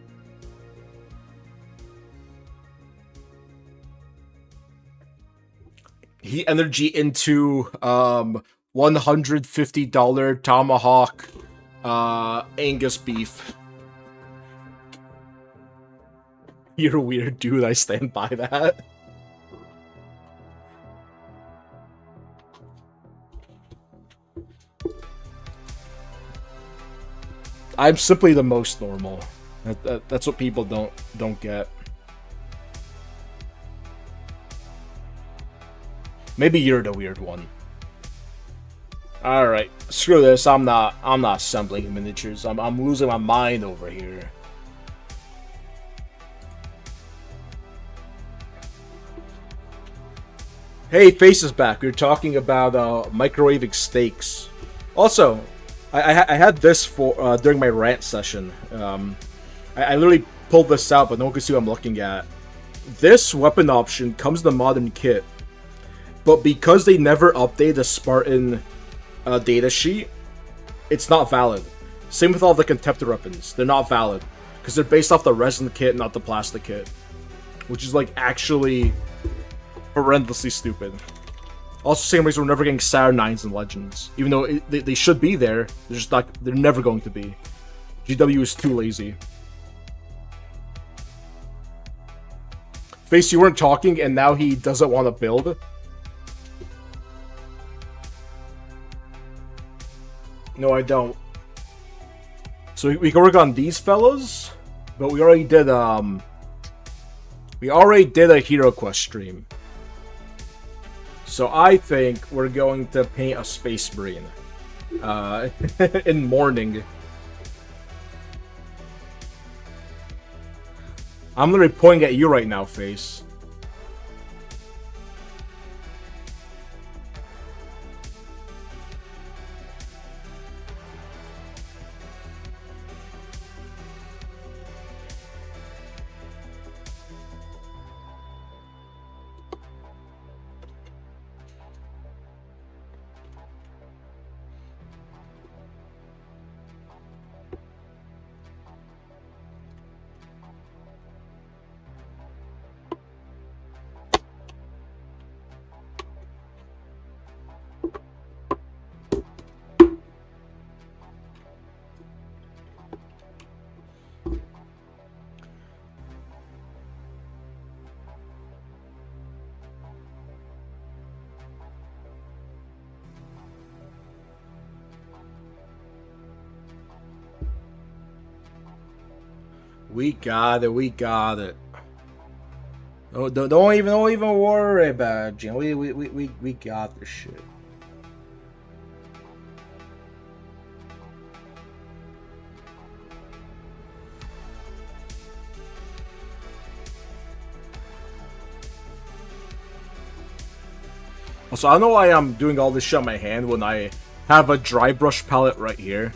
S1: Heat energy into $150 tomahawk Angus beef. You're weird, dude. I stand by that. I'm simply the most normal. That's what people don't get. Maybe you're the weird one. All right, screw this. I'm not assembling miniatures. I'm losing my mind over here. Hey, Face is back. We were talking about microwaving steaks. Also, I had this for during my rant session. I literally pulled this out, but no one can see what I'm looking at. This weapon option comes in the modern kit, but because they never update the Spartan datasheet, it's not valid. Same with all the Contemptor weapons. They're not valid because they're based off the resin kit, not the plastic kit, which is like actually horrendously stupid. Also, same reason we're never getting Saturn 9s and Legends. Even though they should be there, they're just not. They're never going to be. GW is too lazy. Face, you weren't talking, and now he doesn't want to build. No, I don't. So we can work on these fellas, but we already did a Hero Quest stream. So I think we're going to paint a Space Marine in mourning. I'm literally pointing at you right now, Face. We got it, we got it. Oh, don't even worry about it, Jim. We got this shit. So I don't know why I'm doing all this shit on my hand when I have a dry brush palette right here.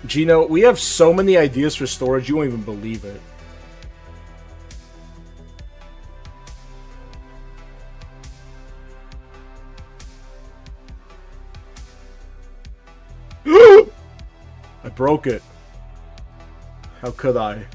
S1: Gino, we have so many ideas for storage, you won't even believe it. I broke it. How could I?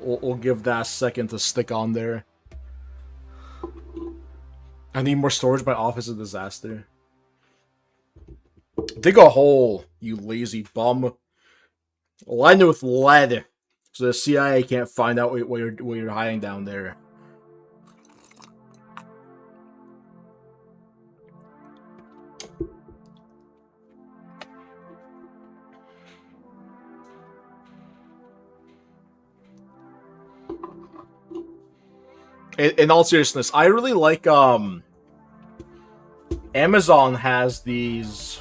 S1: We'll give that a second to stick on there. I need more storage. My office is a disaster. Dig a hole, you lazy bum. Line it with lead, so the CIA can't find out what you're hiding down there. In all seriousness, I really like Amazon has these.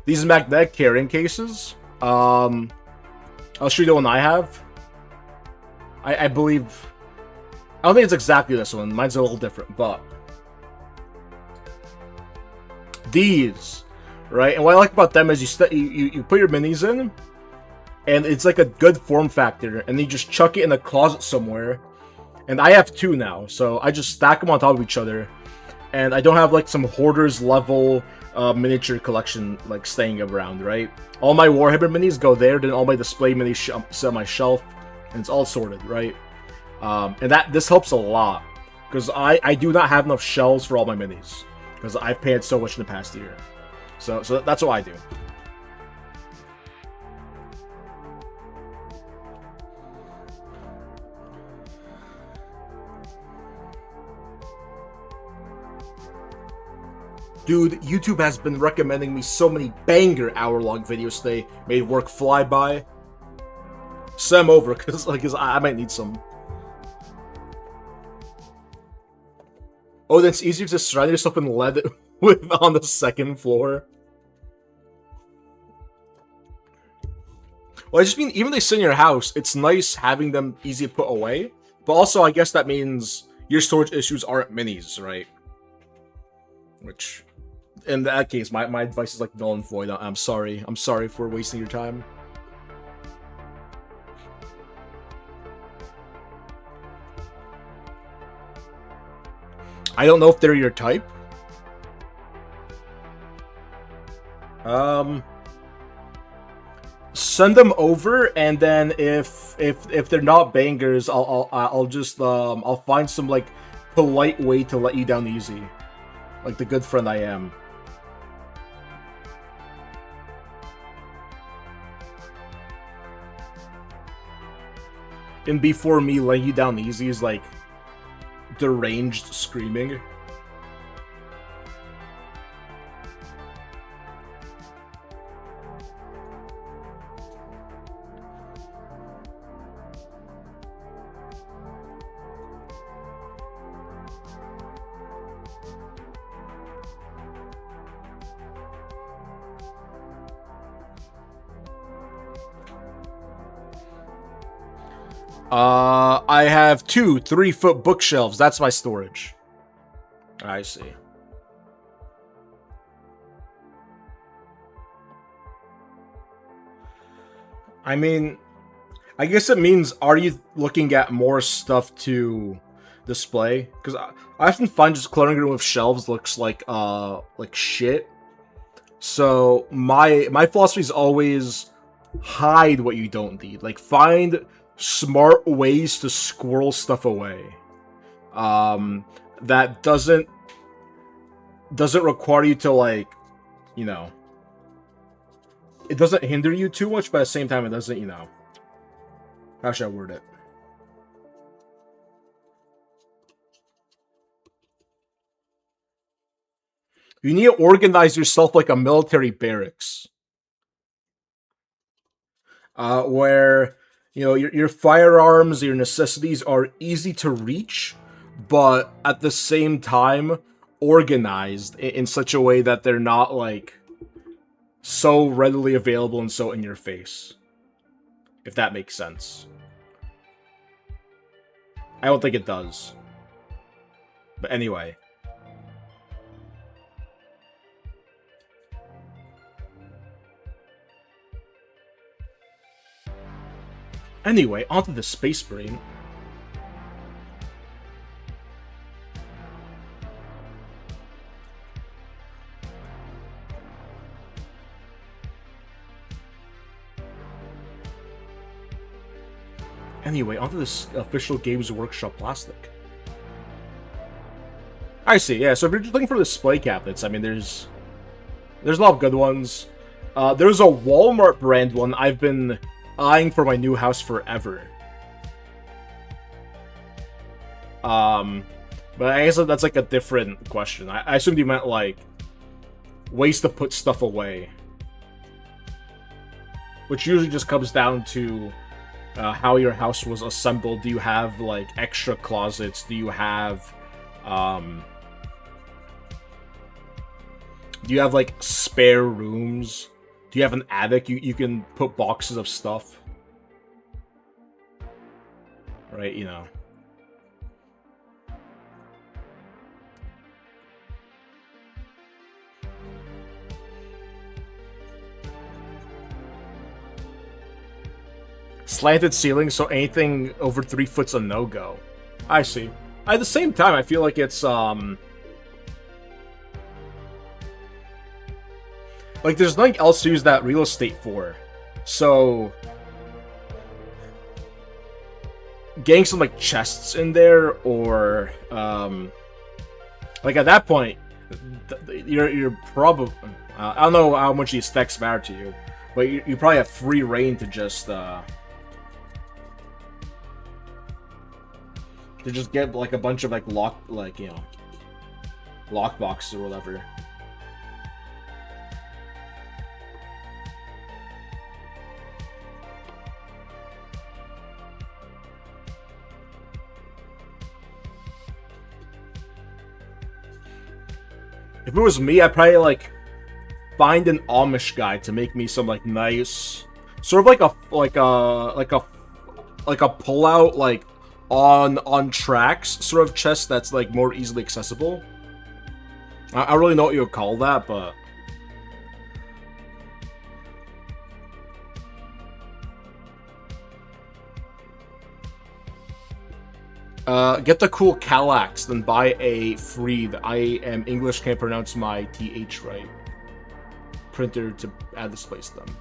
S1: These magnetic carrying cases. I'll show you the one I have. I believe... I don't think it's exactly this one. Mine's a little different, but... These, right? And what I like about them is you put your minis in, and it's like a good form factor, and then you just chuck it in a closet somewhere. And I have two now, so I just stack them on top of each other. And I don't have like some hoarders level miniature collection like staying around, right? All my Warhammer minis go there, then all my display minis sit on my shelf. And it's all sorted, right? And this helps a lot. Because I do not have enough shelves for all my minis. Because I've paid so much in the past year. So that's what I do. Dude, YouTube has been recommending me so many banger hour-long videos today. Made work fly by. Send them over, because I might need some. Oh, then it's easier to surround yourself in lead with on the second floor. Well, I just mean, even if they sit in your house, it's nice having them easy to put away. But also, I guess that means your storage issues aren't minis, right? Which, in that case, my advice is like null and void. I'm sorry. I'm sorry for wasting your time. I don't know if they're your type. Send them over, and then if they're not bangers, I'll just I'll find some like polite way to let you down easy, like the good friend I am. And before me letting you down easy is like deranged screaming. I have 2 3-foot bookshelves. That's my storage. I see. I mean, I guess it means, are you looking at more stuff to display? Because I often find just cluttering room with shelves looks like shit. So my philosophy is always hide what you don't need. Like, find smart ways to squirrel stuff away. That doesn't require you to, like, you know, it doesn't hinder you too much, but at the same time it doesn't, how should I word it? You need to organize yourself like a military barracks. Where, your firearms, your necessities are easy to reach, but at the same time organized in such a way that they're not, like, so readily available and so in your face. If that makes sense. I don't think it does. But anyway. Anyway, onto the Space Brain. Anyway, onto this official Games Workshop plastic. I see, yeah, so if you're just looking for display cabinets, I mean, there's a lot of good ones. There's a Walmart brand one I've been eyeing for my new house forever. But I guess that's like a different question. I assumed you meant, like, ways to put stuff away. Which usually just comes down to how your house was assembled. Do you have, like, extra closets? Do you have, like, spare rooms? Do you have an attic you can put boxes of stuff? Right, Slanted ceiling, so anything over 3 foot's a no-go. I see. At the same time, I feel like it's, like, there's nothing else to use that real estate for. So, getting some, like, chests in there, or, like, at that point, you're probably, I don't know how much these specs matter to you, but you probably have free reign to just get, like, a bunch of, like, lock boxes or whatever. If it was me, I'd probably, like, find an Amish guy to make me some, like, nice, sort of like a pull-out, like, on tracks sort of chest that's, like, more easily accessible. I don't really know what you would call that, but get the cool Kallax, then buy a free, I am English, can't pronounce my TH right, printer to add displays to them.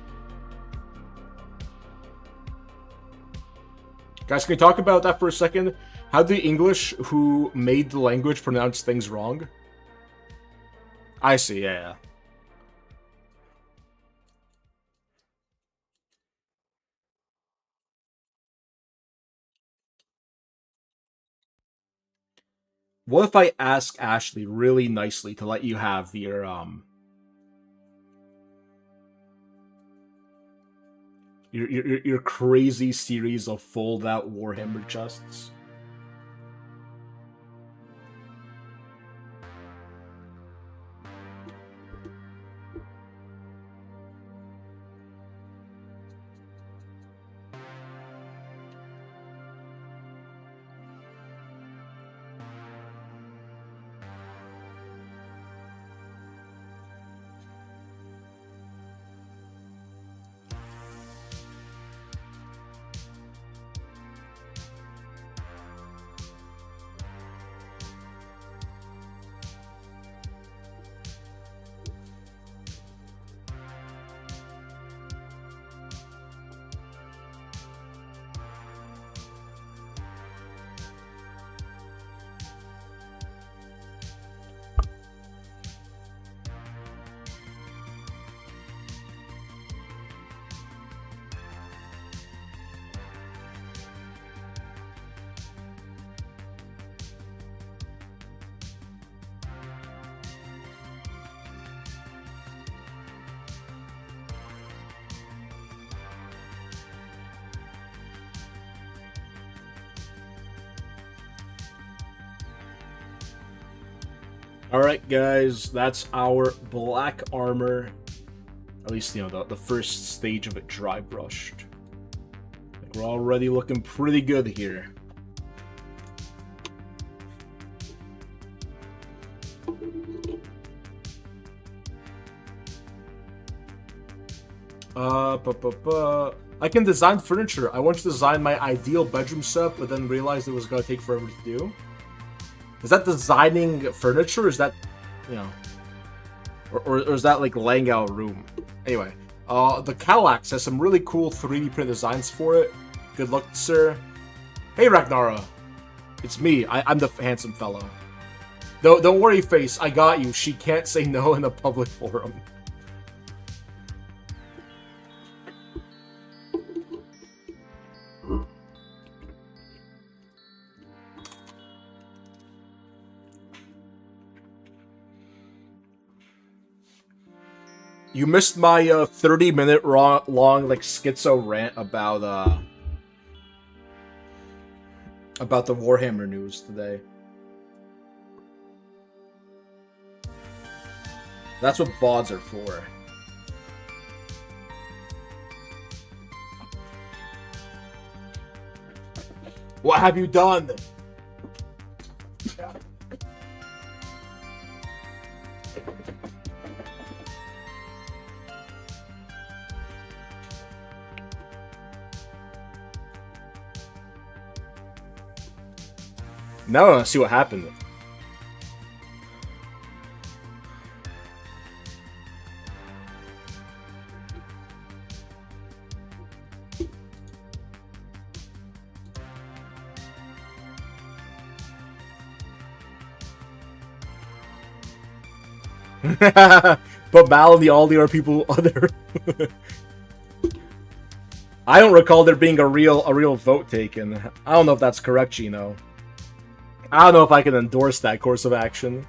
S1: Guys, can we talk about that for a second? How do the English who made the language pronounce things wrong? I see, yeah. What if I ask Ashley really nicely to let you have your crazy series of fold-out Warhammer chests? Alright, guys, that's our black armor. At least, you know, the first stage of it dry brushed. Like, we're already looking pretty good here. I can design furniture. I want to design my ideal bedroom set, but then realized it was gonna take forever to do. Is that designing furniture? Or is that, you know, or is that like laying out a room? Anyway, the Calax has some really cool 3D print designs for it. Good luck, sir. Hey, Ragnara. It's me. I'm the handsome fellow. Don't worry, face. I got you. She can't say no in a public forum. You missed my 30-minute long like schizo rant about the Warhammer news today. That's what VODs are for. What have you done? Yeah. Now I want to see what happened. But Mal and the Aldi are people other. I don't recall there being a real vote taken. I don't know if that's correct, Gino. I don't know if I can endorse that course of action.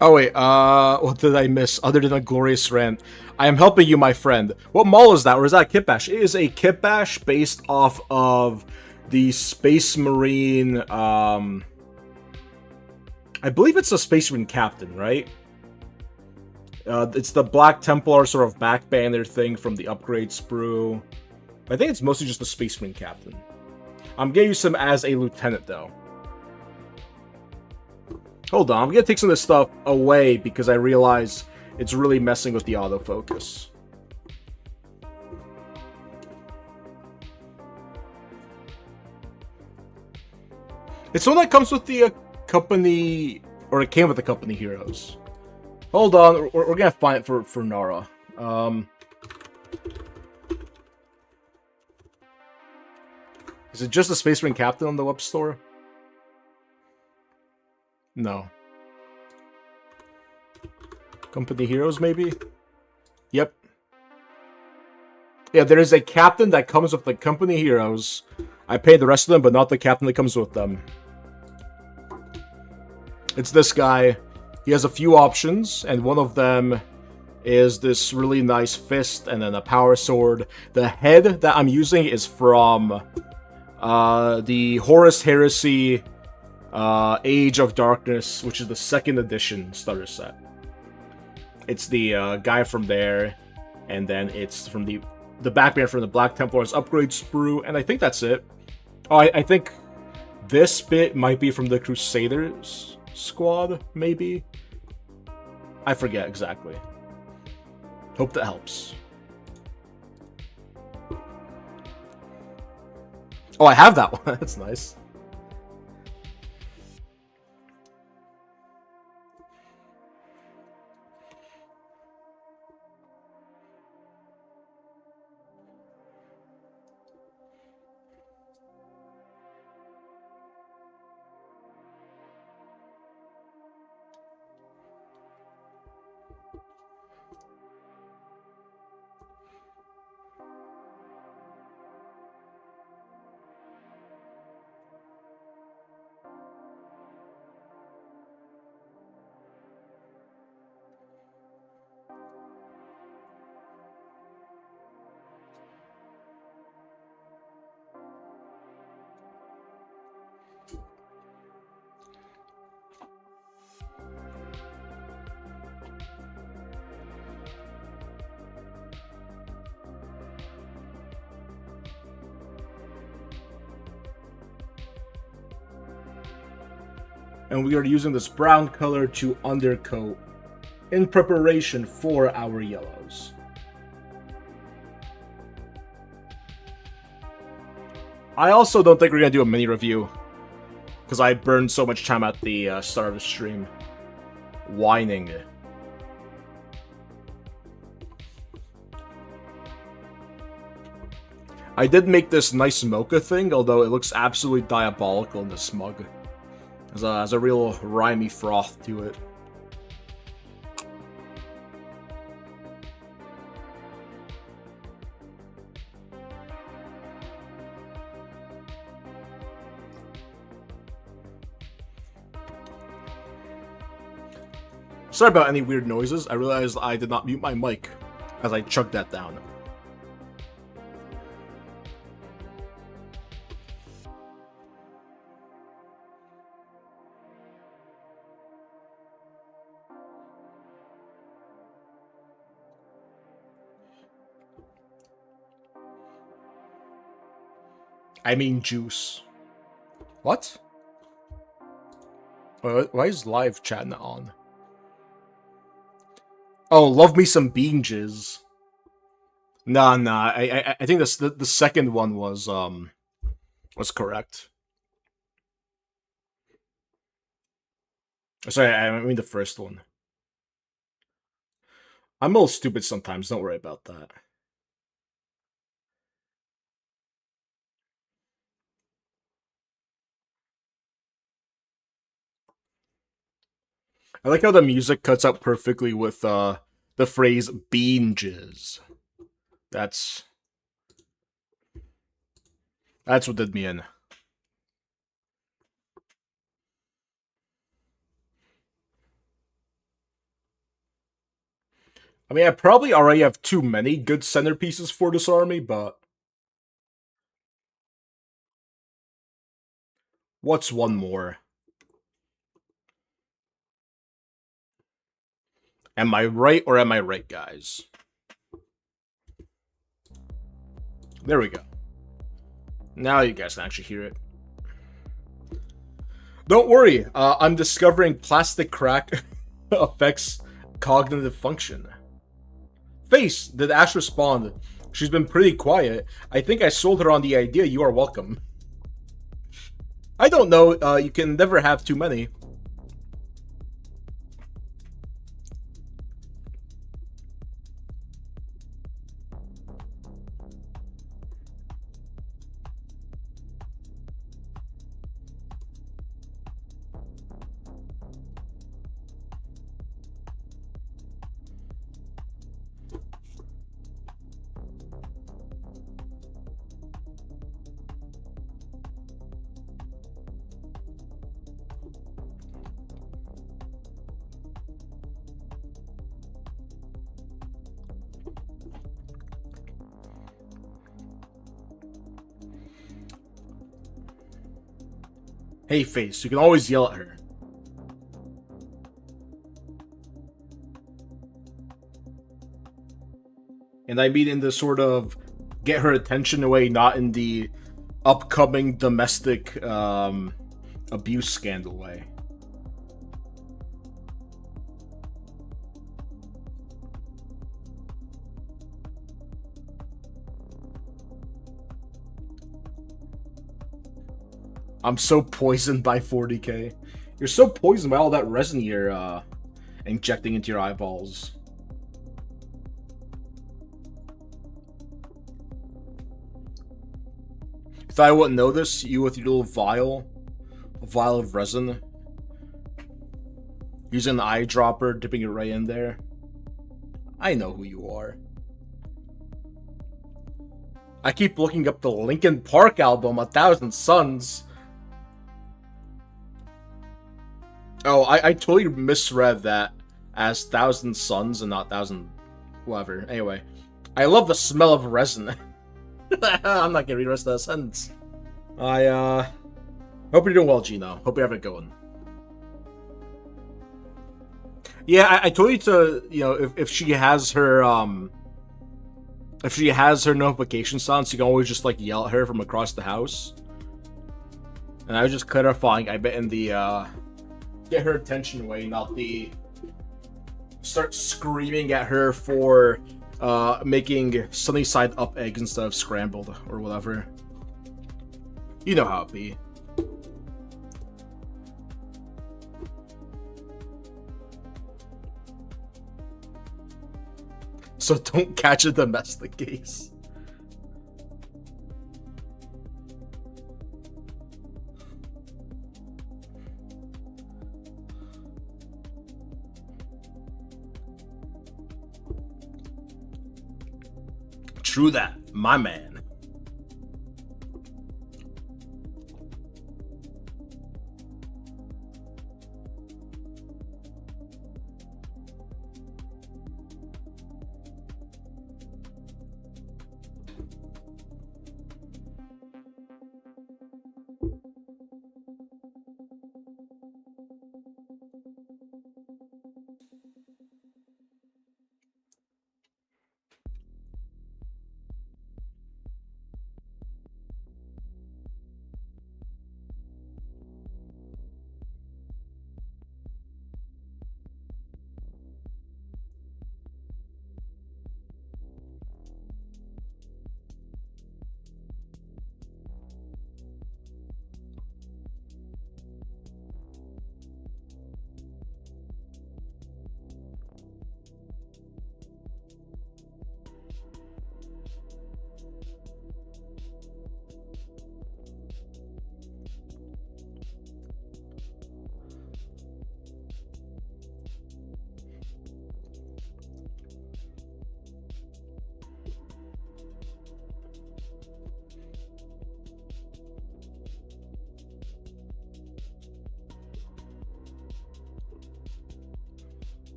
S1: Oh wait, what did I miss other than a glorious rant? I am helping you, my friend. What mall is that, or is that a kit bash? It is a kit bash based off of the Space Marine, I believe it's a Space Marine captain, right? It's the Black Templar sort of back banner thing from the upgrade sprue. I think it's mostly just the Space Marine captain. I'm gonna use him as a lieutenant, though. Hold on, I'm gonna take some of this stuff away because I realize it's really messing with the autofocus. It's one that comes with the company, or it came with the company heroes. Hold on, we're gonna find it for Nara. Is it just the Space Marine captain on the web store? No. Company heroes, maybe? Yep. Yeah, there is a captain that comes with the company heroes. I paid the rest of them, but not the captain that comes with them. It's this guy. He has a few options, and one of them is this really nice fist and then a power sword. The head that I'm using is from the Horus Heresy Age of Darkness, which is the 2nd edition starter set. It's the guy from there, and then it's from the backband from the Black Templar's upgrade sprue, and I think that's it. Oh, I think this bit might be from the Crusaders squad, maybe? I forget exactly. Hope that helps. Oh, I have that one. That's nice. And we are using this brown color to undercoat in preparation for our yellows. I also don't think we're going to do a mini review, because I burned so much time at the start of the stream whining. I did make this nice mocha thing, although it looks absolutely diabolical in this mug. There's a real rhymy froth to it. Sorry about any weird noises. I realized I did not mute my mic as I chugged that down. I mean juice. What? Why is live chat not on? Oh, love me some bean jizz. Nah. I think the second one was correct. Sorry, I mean the first one. I'm a little stupid sometimes. Don't worry about that. I like how the music cuts out perfectly with the phrase bean jizz. That's what did me in. I mean, I probably already have too many good centerpieces for this army, but what's one more? Am I right or am I right, guys? There we go. Now you guys can actually hear it. Don't worry, I'm discovering plastic crack affects cognitive function. Face, did Ash respond? She's been pretty quiet. I think I sold her on the idea. You are welcome. I don't know, you can never have too many. Hey, Face, you can always yell at her. And I mean in the sort of get her attention way, not in the upcoming domestic abuse scandal way. I'm so poisoned by 40k. You're so poisoned by all that resin you're injecting into your eyeballs. If I wouldn't know this, you with your little vial of resin, using the eyedropper, dipping it right in there. I know who you are. I keep looking up the Linkin Park album, 1,000 Suns. Oh, I totally misread that as 1,000 Suns and not 1,000 whatever. Anyway, I love the smell of resin. I'm not gonna read the rest of that sentence. I hope you're doing well, Gino. Hope you have it going. Yeah, I told you to, you know, if she has her notifications on, so you can always just like yell at her from across the house. And I was just clarifying, I bet in the get her attention away, not the start screaming at her for making sunny side up eggs instead of scrambled or whatever. You know how it be. So don't catch a domestic case. True that, my man.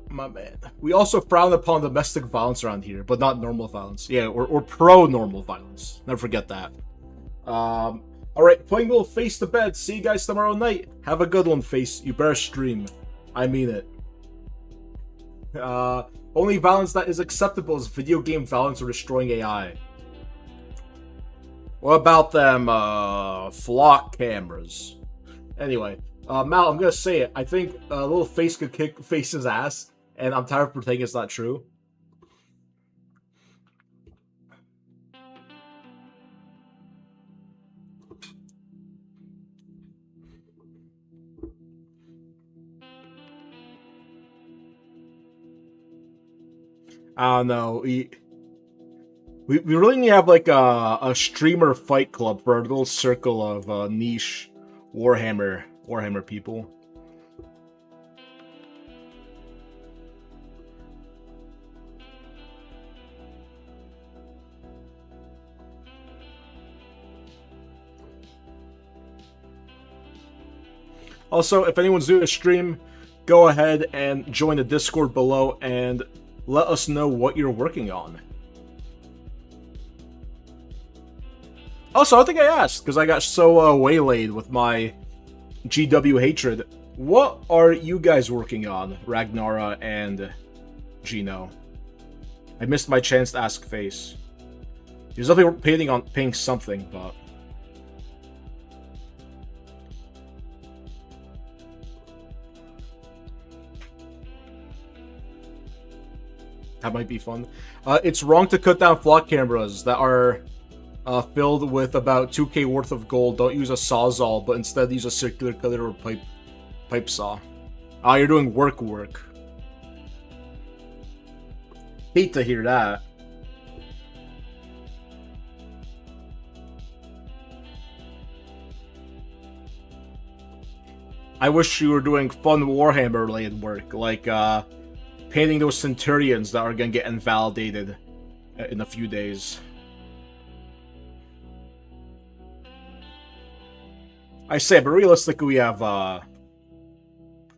S1: My man. We also frown upon domestic violence around here, but not normal violence. Yeah, or pro-normal violence. Never forget that. Alright, playing little Face to bed. See you guys tomorrow night. Have a good one, Face. You better stream. I mean it. Only violence that is acceptable is video game violence or destroying AI. What about them, flock cameras? Anyway, Mal, I'm gonna say it. I think little Face could kick Face's ass, and I'm tired of pretending it's not true. I don't know. We really need to have like a streamer fight club for a little circle of niche Warhammer people. Also, if anyone's doing a stream, go ahead and join the Discord below and let us know what you're working on. Also, I think I asked, because I got so waylaid with my GW hatred. What are you guys working on, Ragnara and Gino? I missed my chance to ask Face. He was definitely painting something, but... that might be fun. It's wrong to cut down flock cameras that are filled with about 2k worth of gold. Don't use a sawzall, but instead use a circular cutter or pipe saw. Ah, you're doing work. Hate to hear that. I wish you were doing fun Warhammer-related work, like painting those Centurions that are gonna get invalidated in a few days. I say, but realistically, we have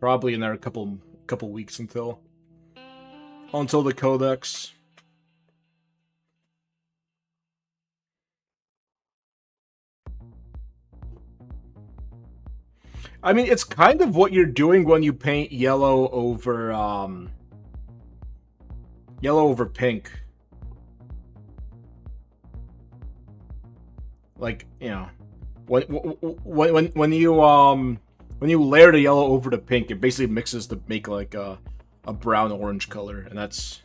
S1: probably another couple weeks until the codex. I mean, it's kind of what you're doing when you paint yellow over pink. Like, you know, when you layer the yellow over the pink, it basically mixes to make like a brown orange color, and that's,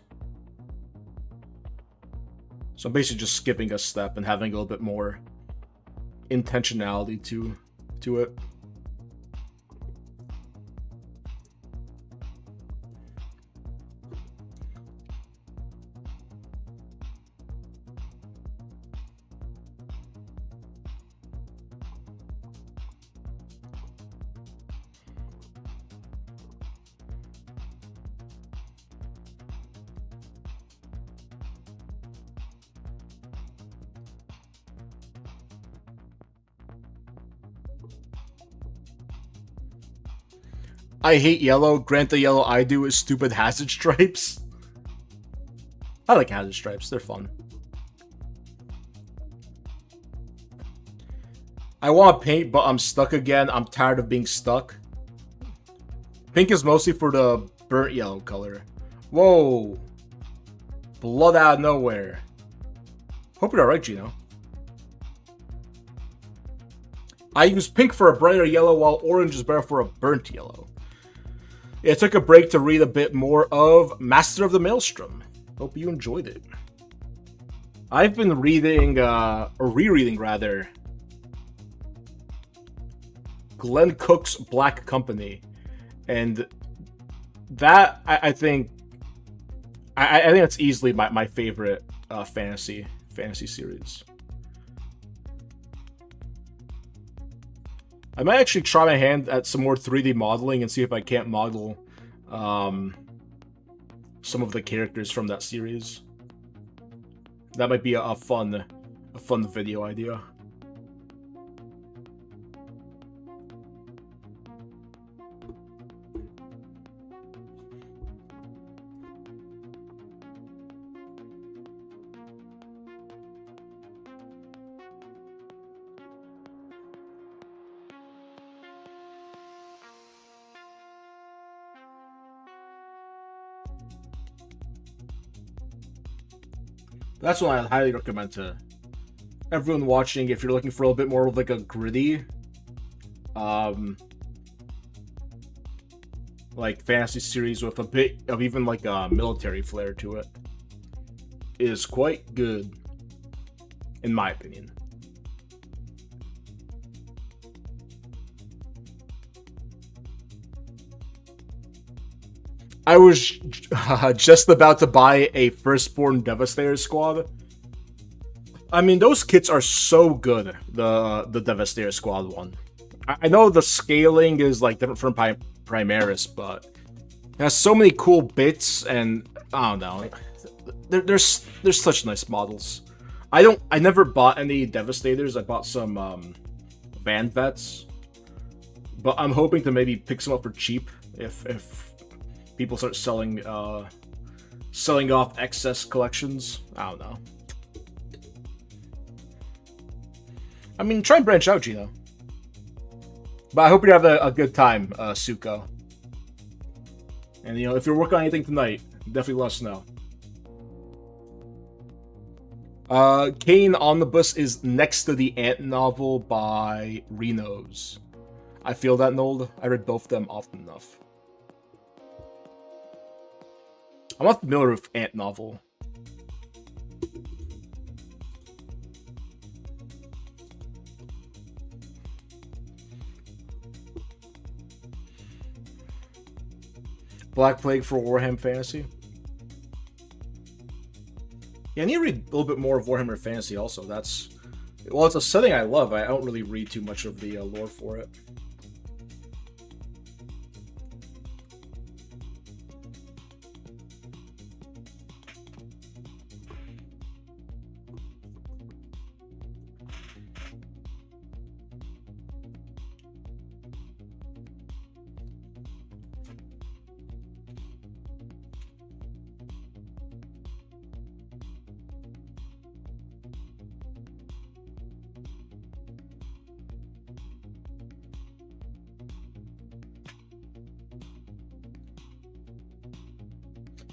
S1: so I'm basically just skipping a step and having a little bit more intentionality to it. I hate yellow. Grant the yellow I do is stupid hazard stripes. I like hazard stripes. They're fun. I want to paint, but I'm stuck again. I'm tired of being stuck. Pink is mostly for the burnt yellow color. Whoa. Blood out of nowhere. Hope you're alright, Gino. I use pink for a brighter yellow, while orange is better for a burnt yellow. Yeah, I took a break to read a bit more of Master of the Maelstrom. Hope you enjoyed it. I've been reading, or rereading rather, Glenn Cook's Black Company, and that I think that's easily my favorite fantasy series. I might actually try my hand at some more 3D modeling and see if I can't model some of the characters from that series. That might be a fun video idea. That's what I highly recommend to everyone watching if you're looking for a little bit more of like a gritty, like fantasy series with a bit of even like a military flair to it. Is quite good, in my opinion. I was just about to buy a Firstborn Devastator squad. I mean, those kits are so good, the Devastator squad one. I know the scaling is like different from Primaris, but it has so many cool bits, and I don't know. There's such nice models. I never bought any Devastators. I bought some Van Vets, but I'm hoping to maybe pick some up for cheap if people start selling off excess collections. I don't know. I mean, try and branch out, Gino. But I hope you have a good time, Suko. And, you know, if you're working on anything tonight, definitely let us know. Kane Omnibus is next to the Ant novel by Renos. I feel that, Nold. I read both of them often enough. I'm not familiar with Ant novel. Black Plague for Warhammer Fantasy. Yeah, I need to read a little bit more of Warhammer Fantasy also. That's... Well, it's a setting I love. I don't really read too much of the lore for it.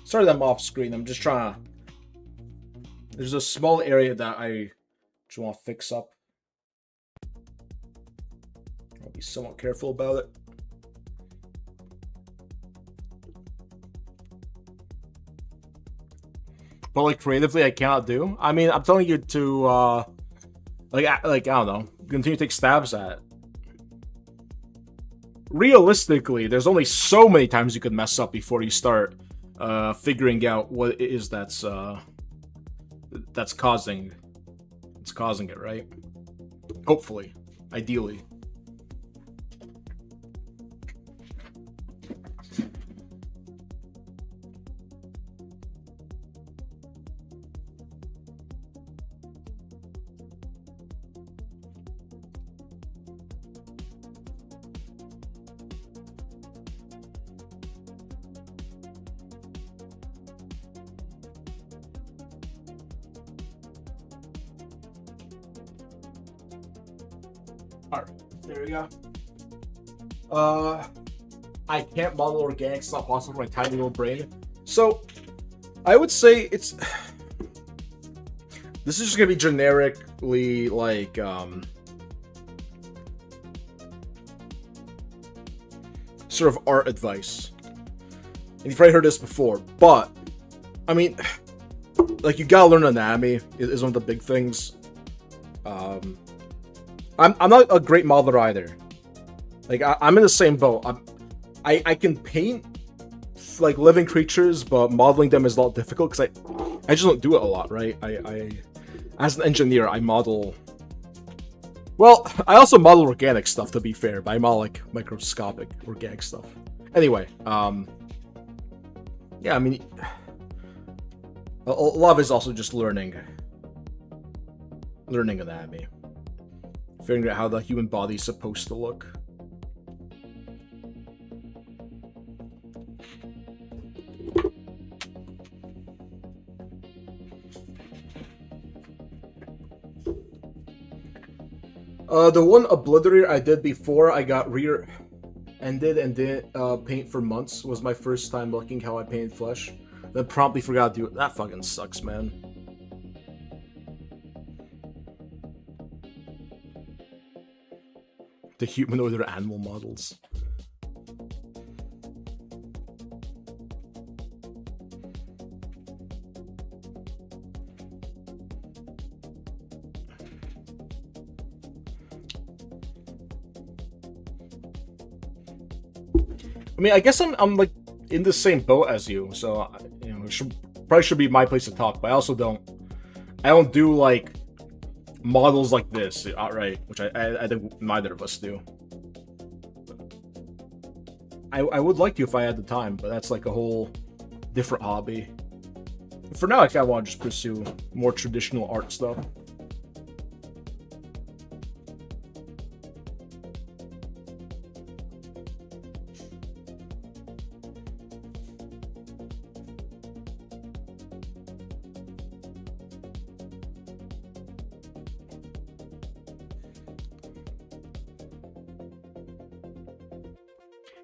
S1: Sorry that I'm off screen. I'm just trying to... There's a small area that I just want to fix up. I'll be somewhat careful about it. But like creatively, I cannot do. I mean, I'm telling you to like I don't know, continue to take stabs at it. Realistically, there's only so many times you could mess up before you start figuring out what it is that's causing it, right? Hopefully, ideally. Alright, there we go. I can't model organics, it's not possible for my tiny little brain. So, I would say it's... This is just gonna be generically, like, sort of art advice. And you've probably heard this before, but, I mean, like, you gotta learn anatomy is one of the big things. I'm not a great modeler either. Like, I'm in the same boat. I can paint, like, living creatures, but modeling them is a lot difficult, because I just don't do it a lot, right? As an engineer, I model... Well, I also model organic stuff, to be fair, but I model, like, microscopic organic stuff. Anyway, yeah, I mean... A lot of it is also just learning anatomy. Figuring out how the human body is supposed to look. The one Obliterator I did before I got rear-ended and didn't paint for months was my first time looking how I painted flesh. Then promptly forgot to do it. That fucking sucks, man. The humanoid or animal models. I mean, I guess I'm like in the same boat as you, so you know, probably should be my place to talk. But I also don't do like models like this outright, which I think neither of us do. I would like to if I had the time, but that's like a whole different hobby. For now, I kind of want to just pursue more traditional art stuff.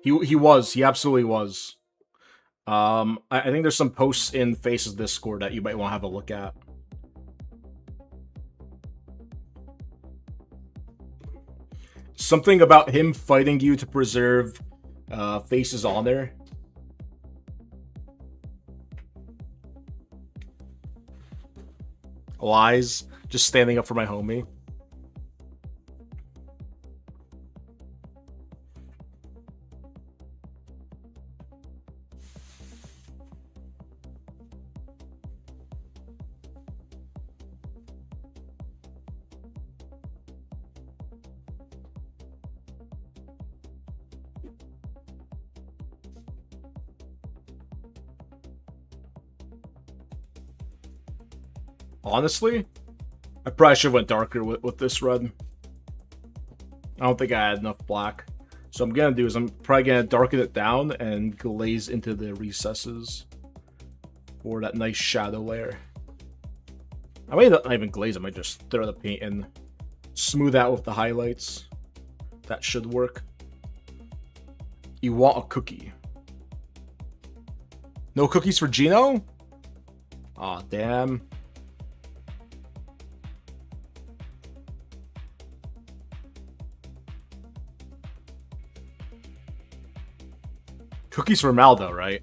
S1: He absolutely was. I think there's some posts in Faces Discord that you might want to have a look at. Something about him fighting you to preserve Face's honor. Lies. Just standing up for my homie. Honestly, I probably should have went darker with this red. I don't think I had enough black. So what I'm gonna do is I'm probably gonna darken it down and glaze into the recesses for that nice shadow layer. I might not even glaze, I might just throw the paint in, smooth out with the highlights. That should work. You want a cookie. No cookies for Gino? Aw, damn. Cookies for Mal, though, right?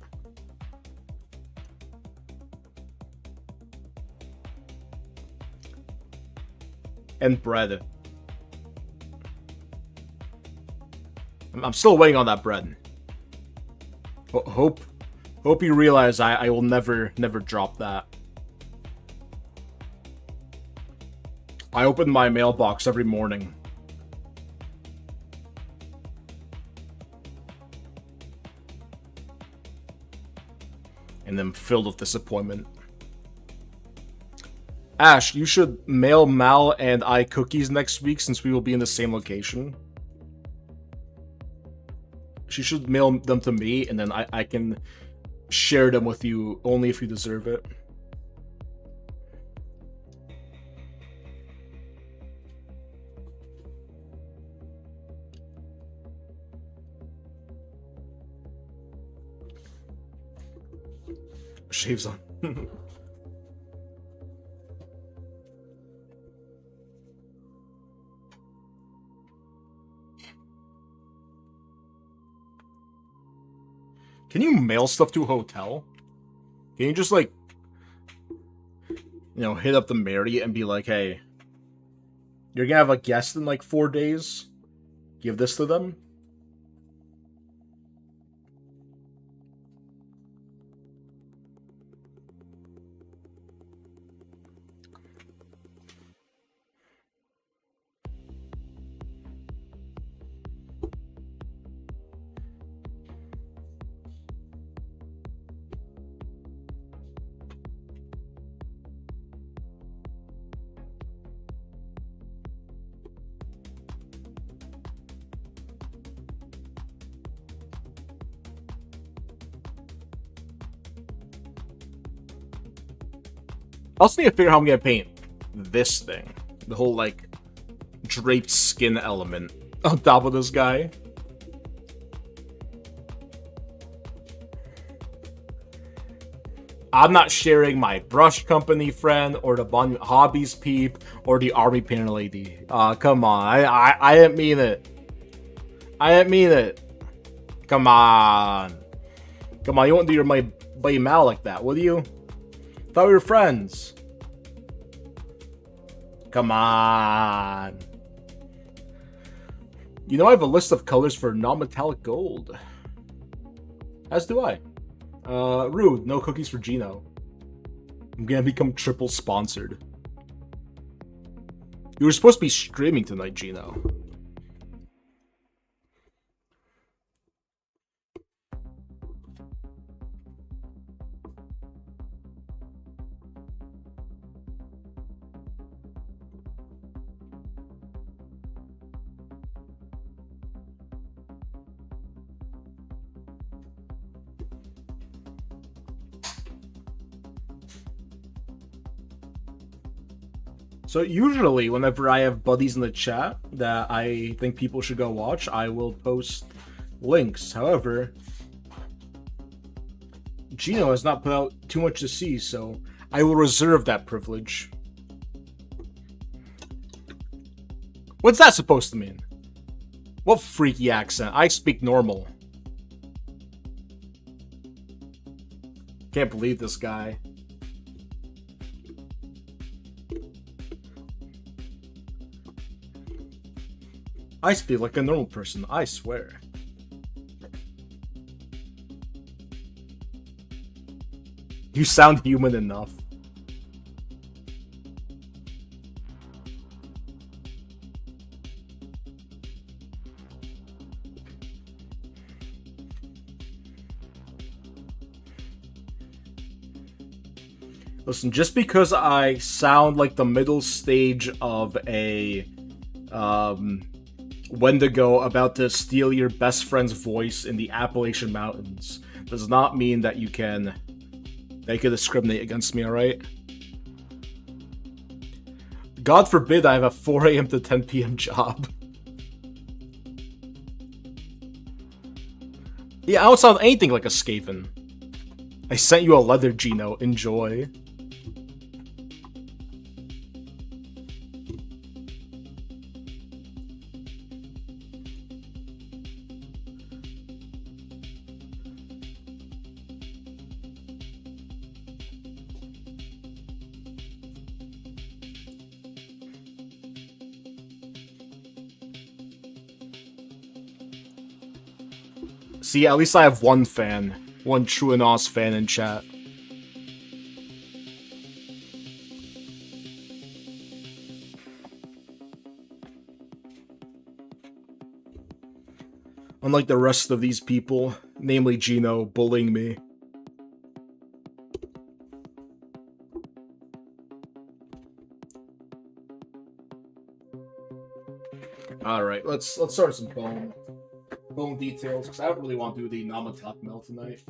S1: And bread. I'm still waiting on that bread. Hope you realize I will never drop that. I open my mailbox every morning. And I'm filled with disappointment. Ash, you should mail Mal and I cookies next week since we will be in the same location. She should mail them to me, and then I can share them with you only if you deserve it. Shaves on. Can you mail stuff to a hotel? Can you just, like, you know, hit up the Marriott and be like, hey, you're gonna have a guest in, like, 4 days? Give this to them? I also need to figure out how I'm gonna paint this thing. The whole, like, draped skin element on top of this guy. I'm not sharing my brush company friend, or the Bon Hobbies peep, or the army painter lady. Come on. I didn't mean it. I didn't mean it. Come on. Come on, you won't do your my buddy Mal like that, would you? Thought we were friends. Come on. You know I have a list of colors for non-metallic gold. As do I. Rude, no cookies for Gino. I'm gonna become triple sponsored. You were supposed to be streaming tonight, Gino. So usually, whenever I have buddies in the chat that I think people should go watch, I will post links. However, Gino has not put out too much to see, so I will reserve that privilege. What's that supposed to mean? What freaky accent? I speak normal. Can't believe this guy. I speak like a normal person, I swear. You sound human enough. Listen, just because I sound like the middle stage of a Wendigo about to steal your best friend's voice in the Appalachian Mountains does not mean that you can discriminate against me, alright? God forbid I have a 4 a.m. to 10 p.m. job. Yeah, I don't sound anything like a Skaven. I sent you a letter, Gino. Enjoy. See, at least I have one fan. One true and honest fan in chat. Unlike the rest of these people, namely Gino, bullying me. Alright, let's start some bone details, because I don't really want to do the Namatak Mel tonight.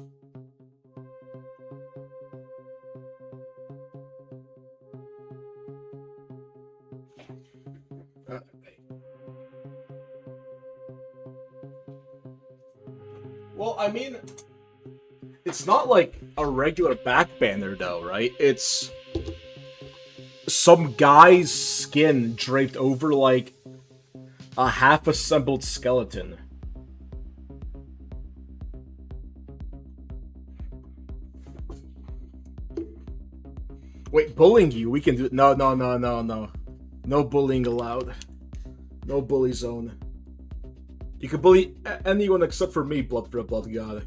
S1: Well, I mean, it's not like a regular back banner, though, right? It's some guy's skin draped over, like, a half-assembled skeleton. Wait, bullying you? We can do it. No. No bullying allowed. No bully zone. You can bully anyone except for me, Blood for a Blood God.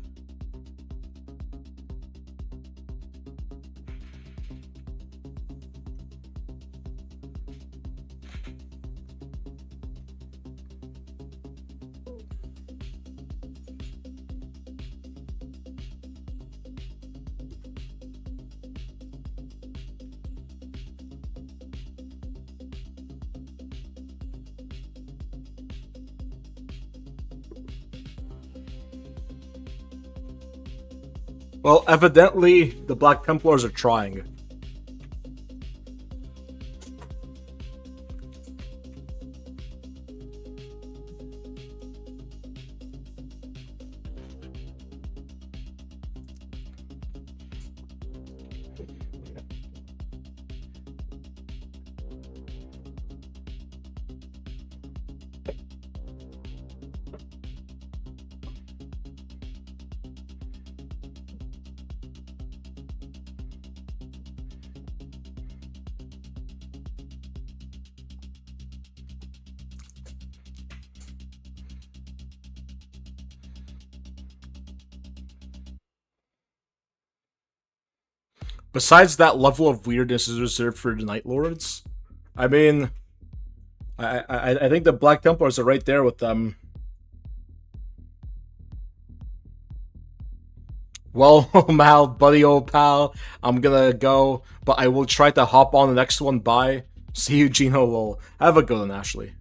S1: Well, evidently, the Black Templars are trying. Besides, that level of weirdness is reserved for the Night Lords. I mean, I think the Black Templars are right there with them. Well, Mal, buddy, old pal, I'm gonna go, but I will try to hop on the next one. Bye. See you, Gino. Lol. Have a good one, Ashley.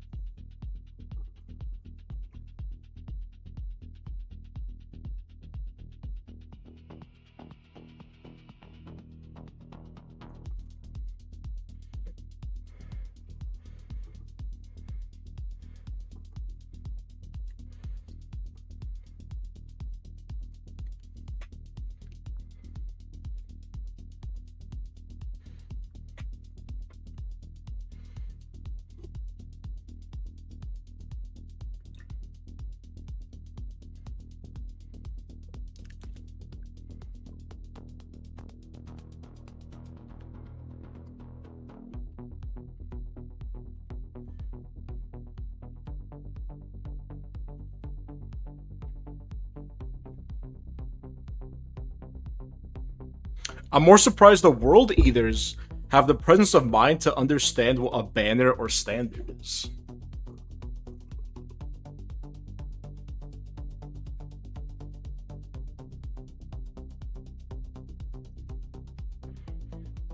S1: I'm more surprised the World Eaters have the presence of mind to understand what a banner or standard is.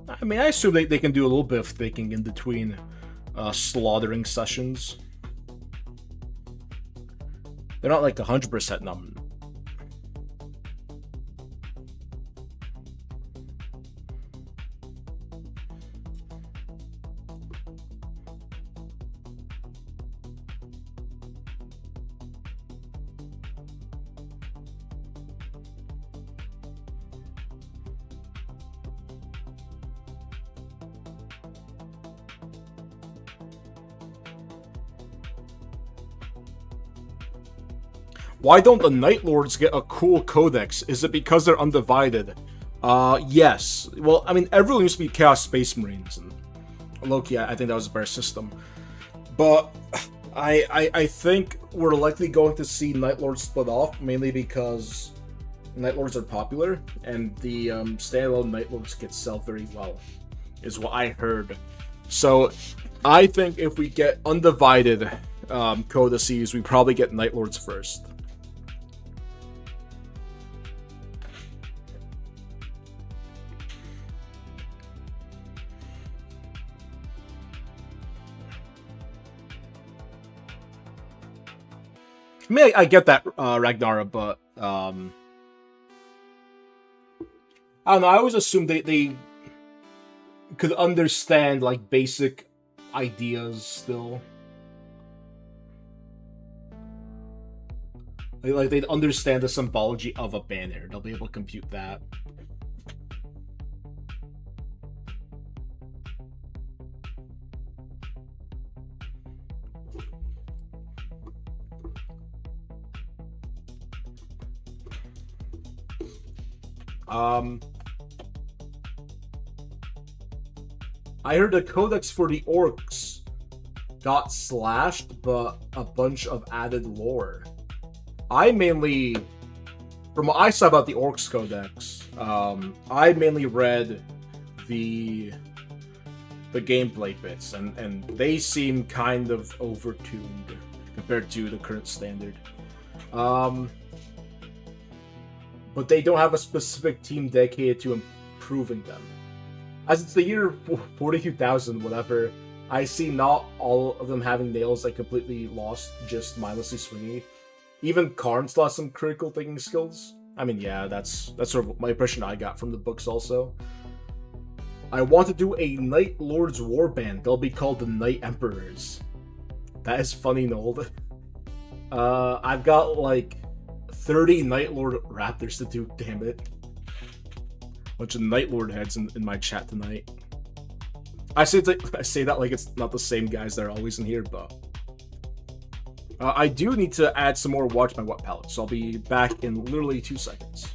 S1: I mean, I assume they can do a little bit of thinking in between slaughtering sessions. They're not like 100% numb. Why don't the Night Lords get a cool codex? Is it because they're undivided? Yes. Well, I mean, everyone used to be Chaos Space Marines, and low-key, I think that was a better system. But I think we're likely going to see Night Lords split off, mainly because Night Lords are popular, and the standalone Night Lords could sell very well, is what I heard. So I think if we get undivided codices, we probably get Night Lords first. I mean, I get that, Ragnara, but I don't know. I always assumed they could understand like basic ideas still. Like they'd understand the symbology of a banner. They'll be able to compute that. I heard the codex for the orcs got slashed, but a bunch of added lore. I mainly, from what I saw about the orcs codex, I mainly read the gameplay bits, and they seem kind of overtuned compared to the current standard. But they don't have a specific team dedicated to improving them. As it's the year 42,000, whatever, I see not all of them having nails like completely lost, just mindlessly swingy. Even Karn's lost some critical thinking skills. I mean, yeah, that's sort of my impression I got from the books also. I want to do a Night Lords warband. They'll be called the Night Emperors. That is funny, Nold. I've got like 30 Night Lord Raptors to do, damn it. Bunch of Night Lord heads in my chat tonight. I say that like it's not the same guys that are always in here, but I do need to add some more Watch My What palettes, so I'll be back in literally 2 seconds.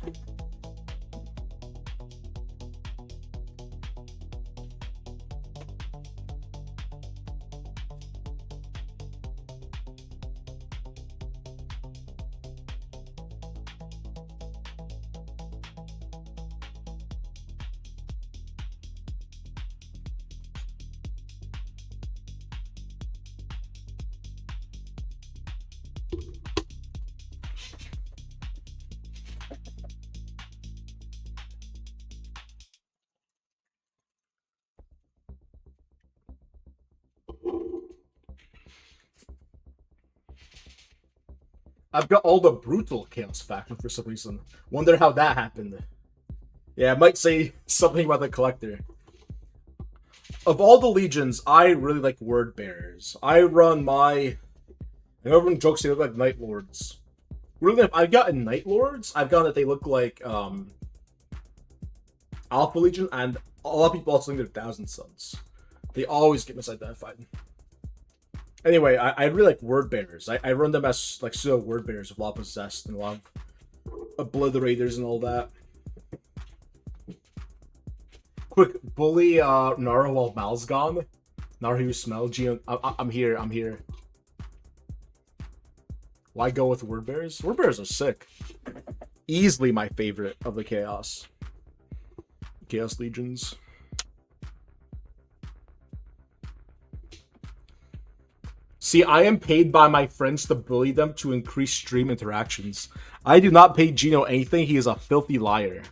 S1: I've got all the brutal Chaos faction for some reason. Wonder how that happened. Yeah, it might say something about the Collector. Of all the legions, I really like Word Bearers. I run my... Everyone jokes they look like Night Lords. Really, if I've gotten Night Lords, I've gotten that they look like Alpha Legion, and a lot of people also think they're Thousand Sons. They always get misidentified. Anyway, I really like Word Bearers. I run them as like pseudo Word Bearers with a lot of Possessed and a lot of Obliterators and all that. Quick, bully Nara while Mal's gone. Nara, you smell? Gio, I'm here, I'm here. Why go with Word Bearers? Word Bearers are sick. Easily my favorite of the Chaos Legions. See, I am paid by my friends to bully them to increase stream interactions. I do not pay Gino anything. He is a filthy liar.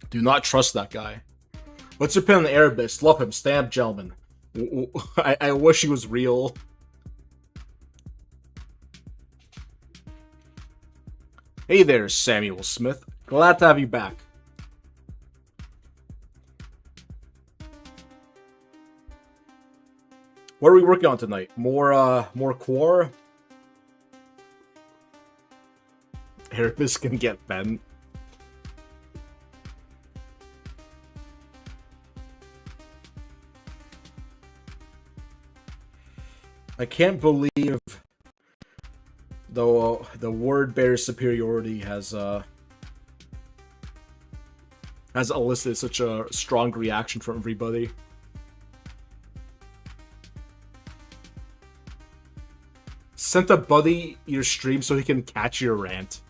S1: Do not trust that guy. What's your opinion on the Erebus? Love him. Stamp gentleman. I wish he was real. Hey there, Samuel Smith. Glad to have you back. What are we working on tonight? More Quar? Erebus can get bent. I can't believe though the word bear superiority has elicited such a strong reaction from everybody. Sent a buddy your stream so he can catch your rant.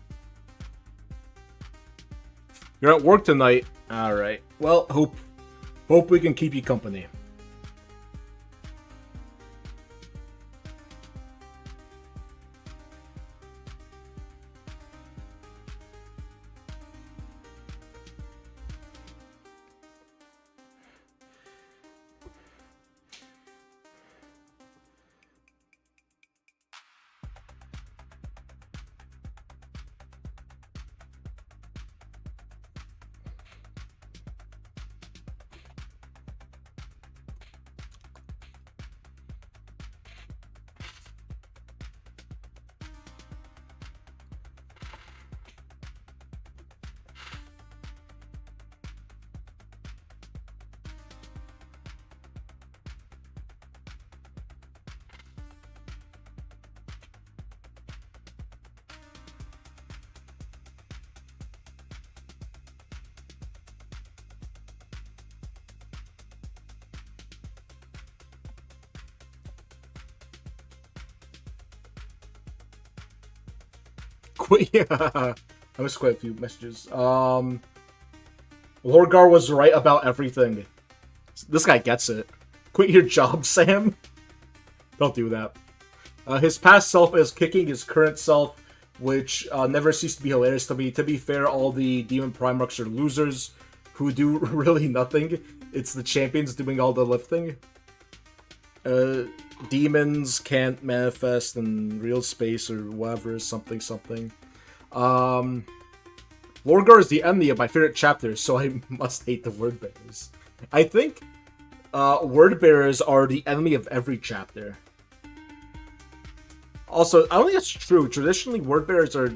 S1: You're at work tonight. Alright. Well, hope we can keep you company. Yeah, I missed quite a few messages. Lorgar was right about everything. This guy gets it. Quit your job, Sam. Don't do that. His past self is kicking his current self, which never ceased to be hilarious to me. To be fair, all the Demon Primarchs are losers who do really nothing. It's the champions doing all the lifting. Demons can't manifest in real space or whatever, something. Lorgar is the enemy of my favorite chapters, so I must hate the word bearers. I think word bearers are the enemy of every chapter. Also, I don't think that's true. Traditionally, word bearers are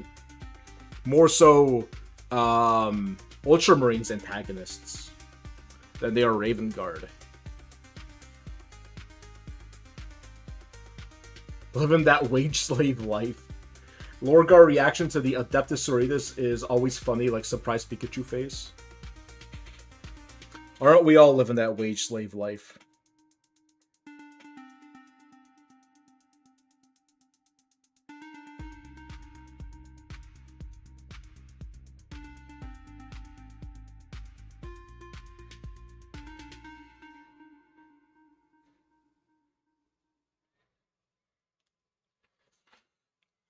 S1: more so Ultramarines antagonists than they are Raven Guard. Living that wage slave life. Lorgar reaction to the Adeptus Sororitas is always funny, like surprise Pikachu face. Aren't we all living that wage slave life?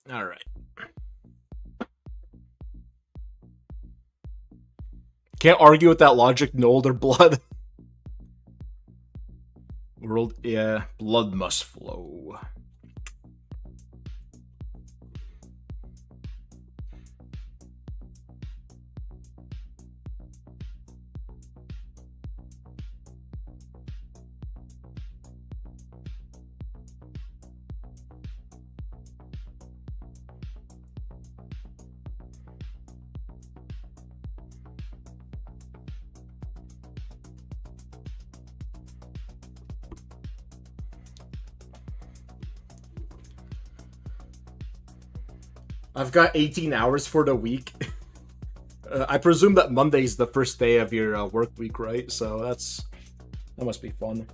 S1: Alright. Can't argue with that logic, no older blood. World, yeah, blood must flow. I've got 18 hours for the week. I presume that Monday's the first day of your work week, right? So that must be fun.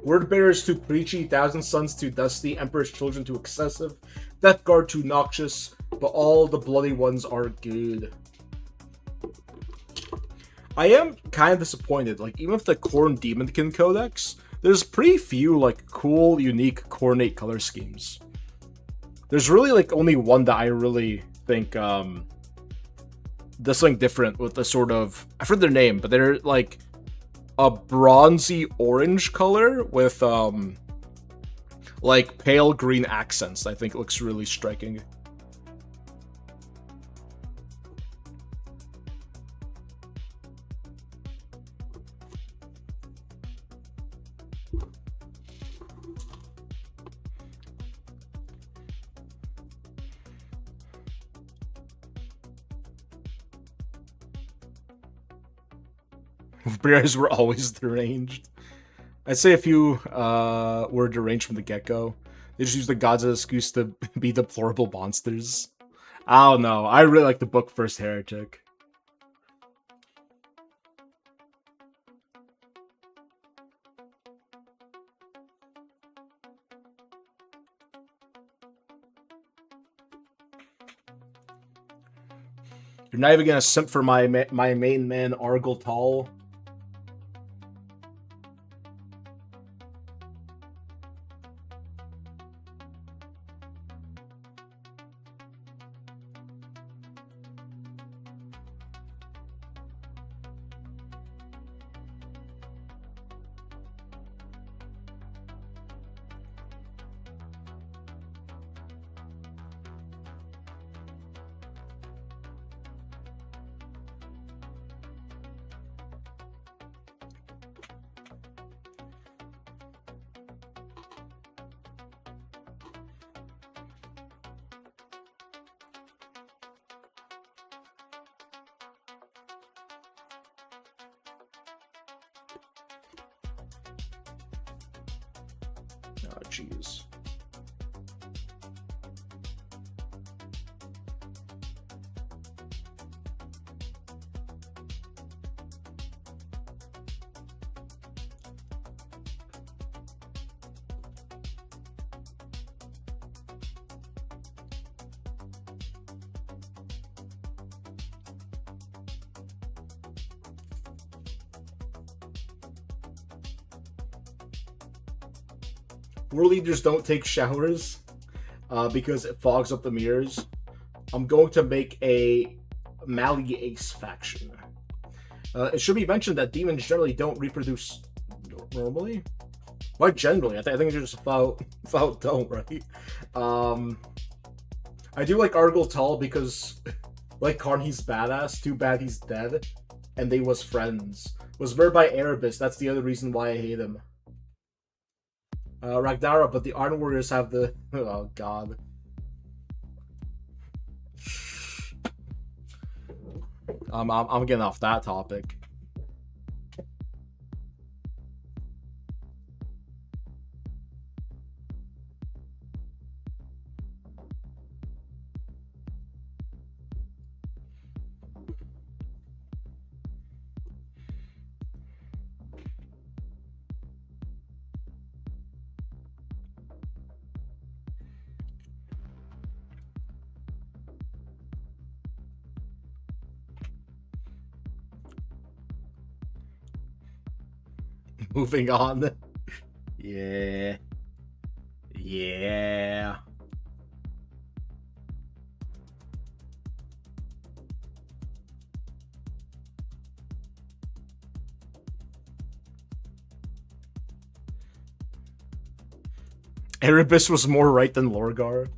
S1: Word bearers too preachy, Thousand Sons too dusty, Emperor's Children too excessive, Death Guard too noxious, but all the bloody ones are good. I am kind of disappointed. Like, even with the Khorne Demonkin Codex, there's pretty few, like, cool, unique, coordinate color schemes. There's really, like, only one that I really think, does something different with the sort of... I forget their name, but they're, like, a bronzy orange color with, like, pale green accents. I think it looks really striking. Bears were always deranged. I'd say if you were deranged from the get-go, they just use the gods as an excuse to be deplorable monsters. I don't know. I really like the book First Heretic. You're not even gonna simp for my main man, Argyle Tall. Oh, jeez. World leaders don't take showers because it fogs up the mirrors. I'm going to make a Mali Ace faction. It should be mentioned that demons generally don't reproduce normally. Why generally? I think it's just about don't, right? I do like Argyle Tall because, like Karn, he's badass. Too bad he's dead. And they was friends. Was murdered by Erebus. That's the other reason why I hate him. Ragdara, but the Iron Warriors have the... Oh, God. I'm getting off that topic. Moving on. Yeah. Yeah. Erebus was more right than Lorgar.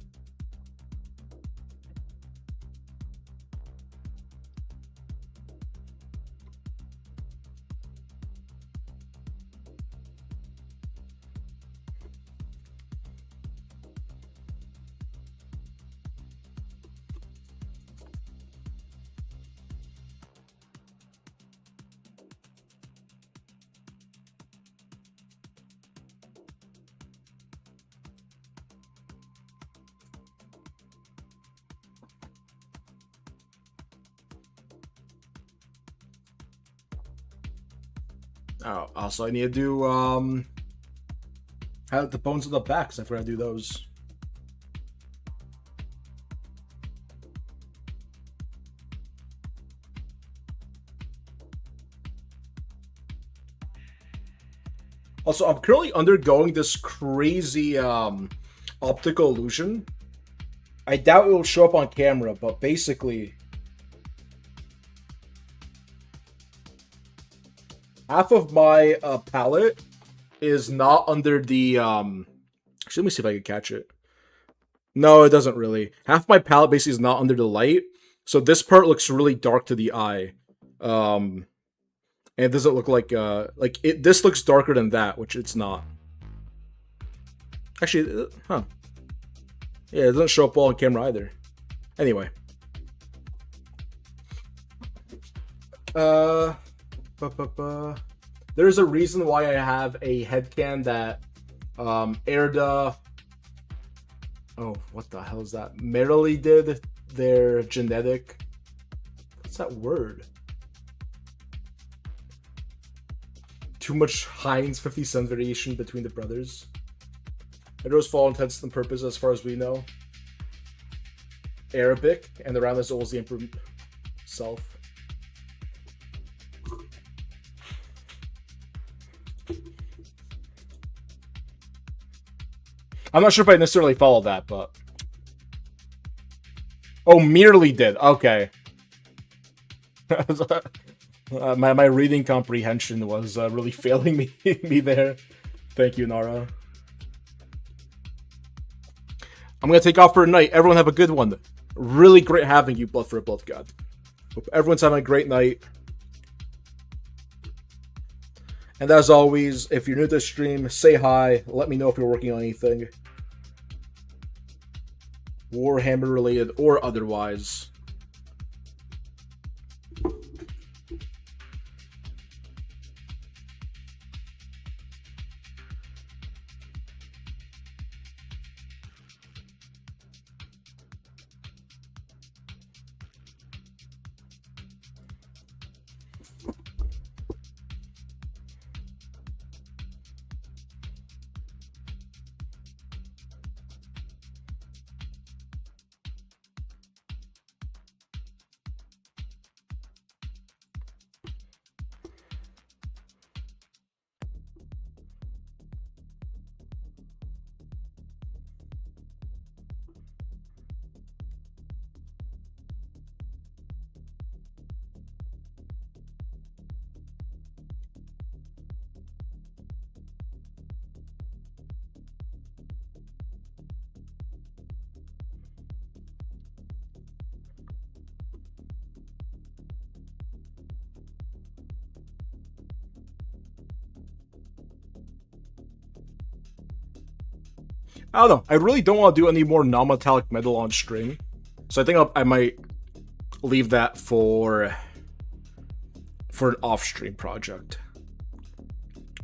S1: Oh, also I need to do have the bones of the backs. I forgot to do those. Also, I'm currently undergoing this crazy optical illusion. I doubt it will show up on camera, but basically half of my palette is not under the actually, let me see if I can catch it. No, it doesn't really. Half my palette basically is not under the light, so this part looks really dark to the eye. And it doesn't look like it. This looks darker than that, which it's not. Actually, huh? Yeah, it doesn't show up well on camera either. Anyway, There's a reason why I have a headcan that Erda. Oh, what the hell is that? Merrily did their genetic. What's that word? Too much Heinz 50-cent variation between the brothers. It was for all intents and purposes, as far as we know, Arabic, and around as old as the Emperor himself. I'm not sure if I necessarily follow that, but... Oh, merely did. Okay. My reading comprehension was really failing me there. Thank you, Nara. I'm gonna take off for a night. Everyone have a good one. Really great having you, Blood for a Blood God. Hope everyone's having a great night. And as always, if you're new to the stream, say hi. Let me know if you're working on anything. Warhammer related or otherwise. I don't know. I really don't want to do any more non-metallic metal on stream. So I think I might leave that for an off-stream project.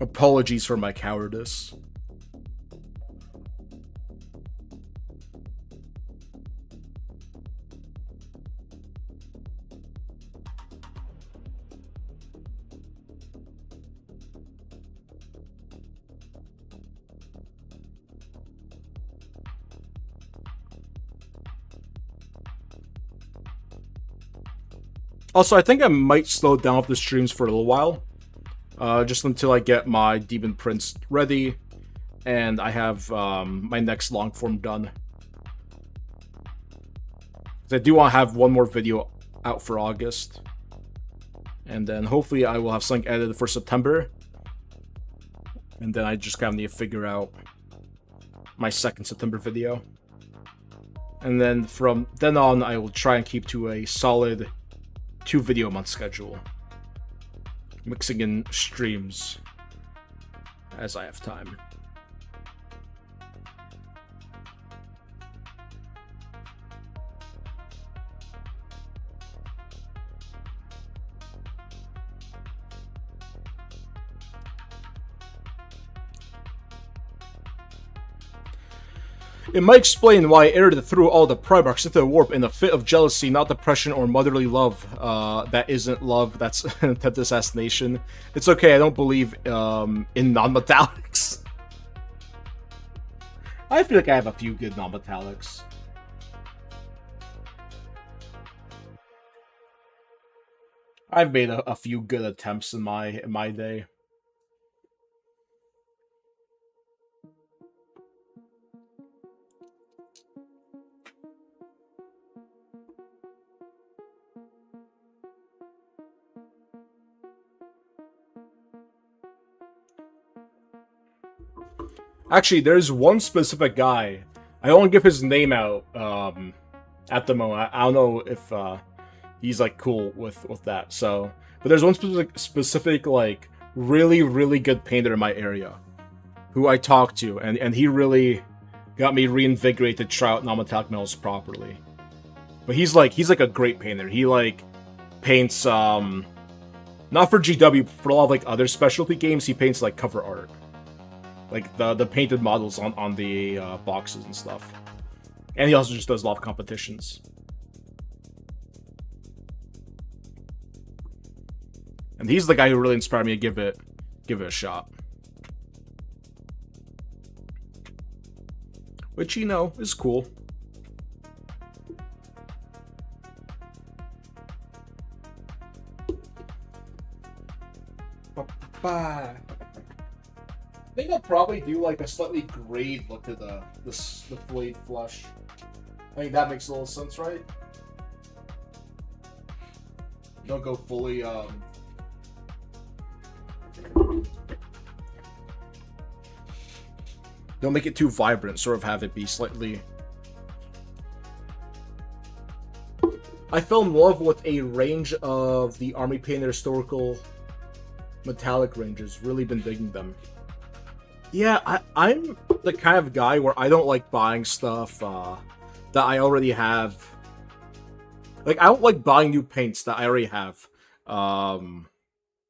S1: Apologies for my cowardice. Also, I think I might slow down with the streams for a little while. Just until I get my Demon Prince ready. And I have my next long form done. I do want to have one more video out for August. And then hopefully I will have something edited for September. And then I just kind of need to figure out my second September video. And then from then on, I will try and keep to a solid 2 video a month schedule, mixing in streams as I have time. It might explain why Erda threw all the Primarchs into the warp in a fit of jealousy, not depression or motherly love. That isn't love, that's attempt assassination. It's okay, I don't believe in non-metallics. I feel like I have a few good non-metallics. I've made a few good attempts in my day. Actually, there's one specific guy. I don't give his name out at the moment. I don't know if he's like cool with that. So, but there's one specific like really good painter in my area who I talked to, and he really got me reinvigorated to try out non-metallic metals properly. But he's like a great painter. He like paints Not for GW, for a lot of like other specialty games, he paints like cover art, like the painted models on the boxes and stuff. And he also just does a lot of competitions. And he's the guy who really inspired me to give it a shot. Which, you know, is cool. I think I'll probably do like a slightly grayed look to the flayed flesh. I think that makes a little sense, right? Don't go fully don't make it too vibrant, sort of have it be slightly... I fell in love with a range of the Army Painter historical metallic ranges. Really been digging them. Yeah, I'm the kind of guy where I don't like buying stuff that I already have. Like, I don't like buying new paints that I already have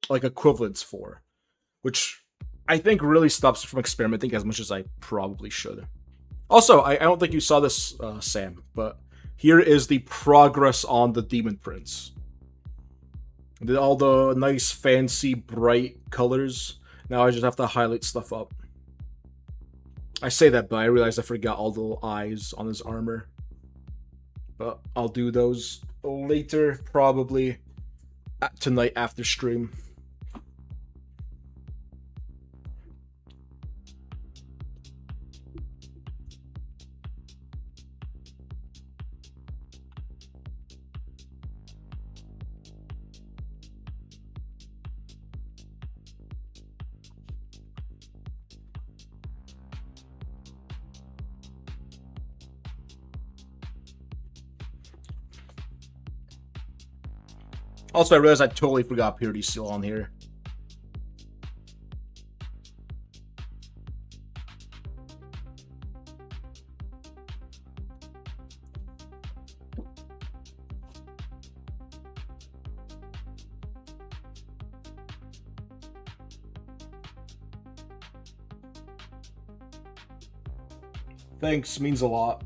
S1: like equivalents for. Which I think really stops me from experimenting as much as I probably should. Also, I don't think you saw this, Sam, but here is the progress on the Demon Prince. Did all the nice, fancy, bright colors. Now I just have to highlight stuff up. I say that, but I realize I forgot all the little eyes on his armor. But I'll do those later, probably tonight after stream. Also, I realized I totally forgot Purity Seal on here. Thanks, means a lot.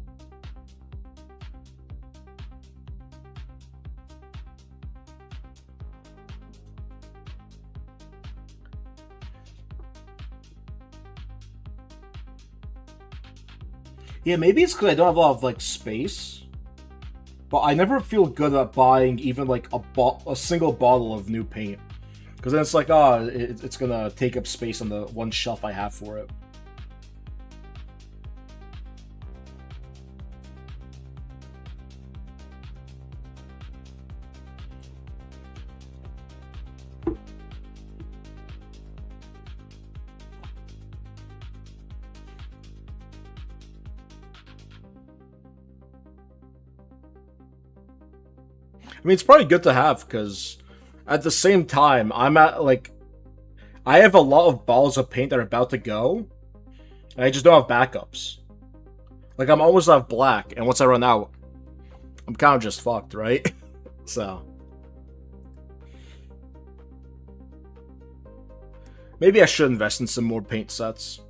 S1: Yeah, maybe it's because I don't have a lot of, like, space. But I never feel good at buying even, like, a single bottle of new paint. Because then it's like, it's gonna take up space on the one shelf I have for it. I mean, it's probably good to have, because at the same time, I'm at, like, I have a lot of bottles of paint that are about to go, and I just don't have backups. Like, I'm almost out of black, and once I run out, I'm kind of just fucked, right? So. Maybe I should invest in some more paint sets.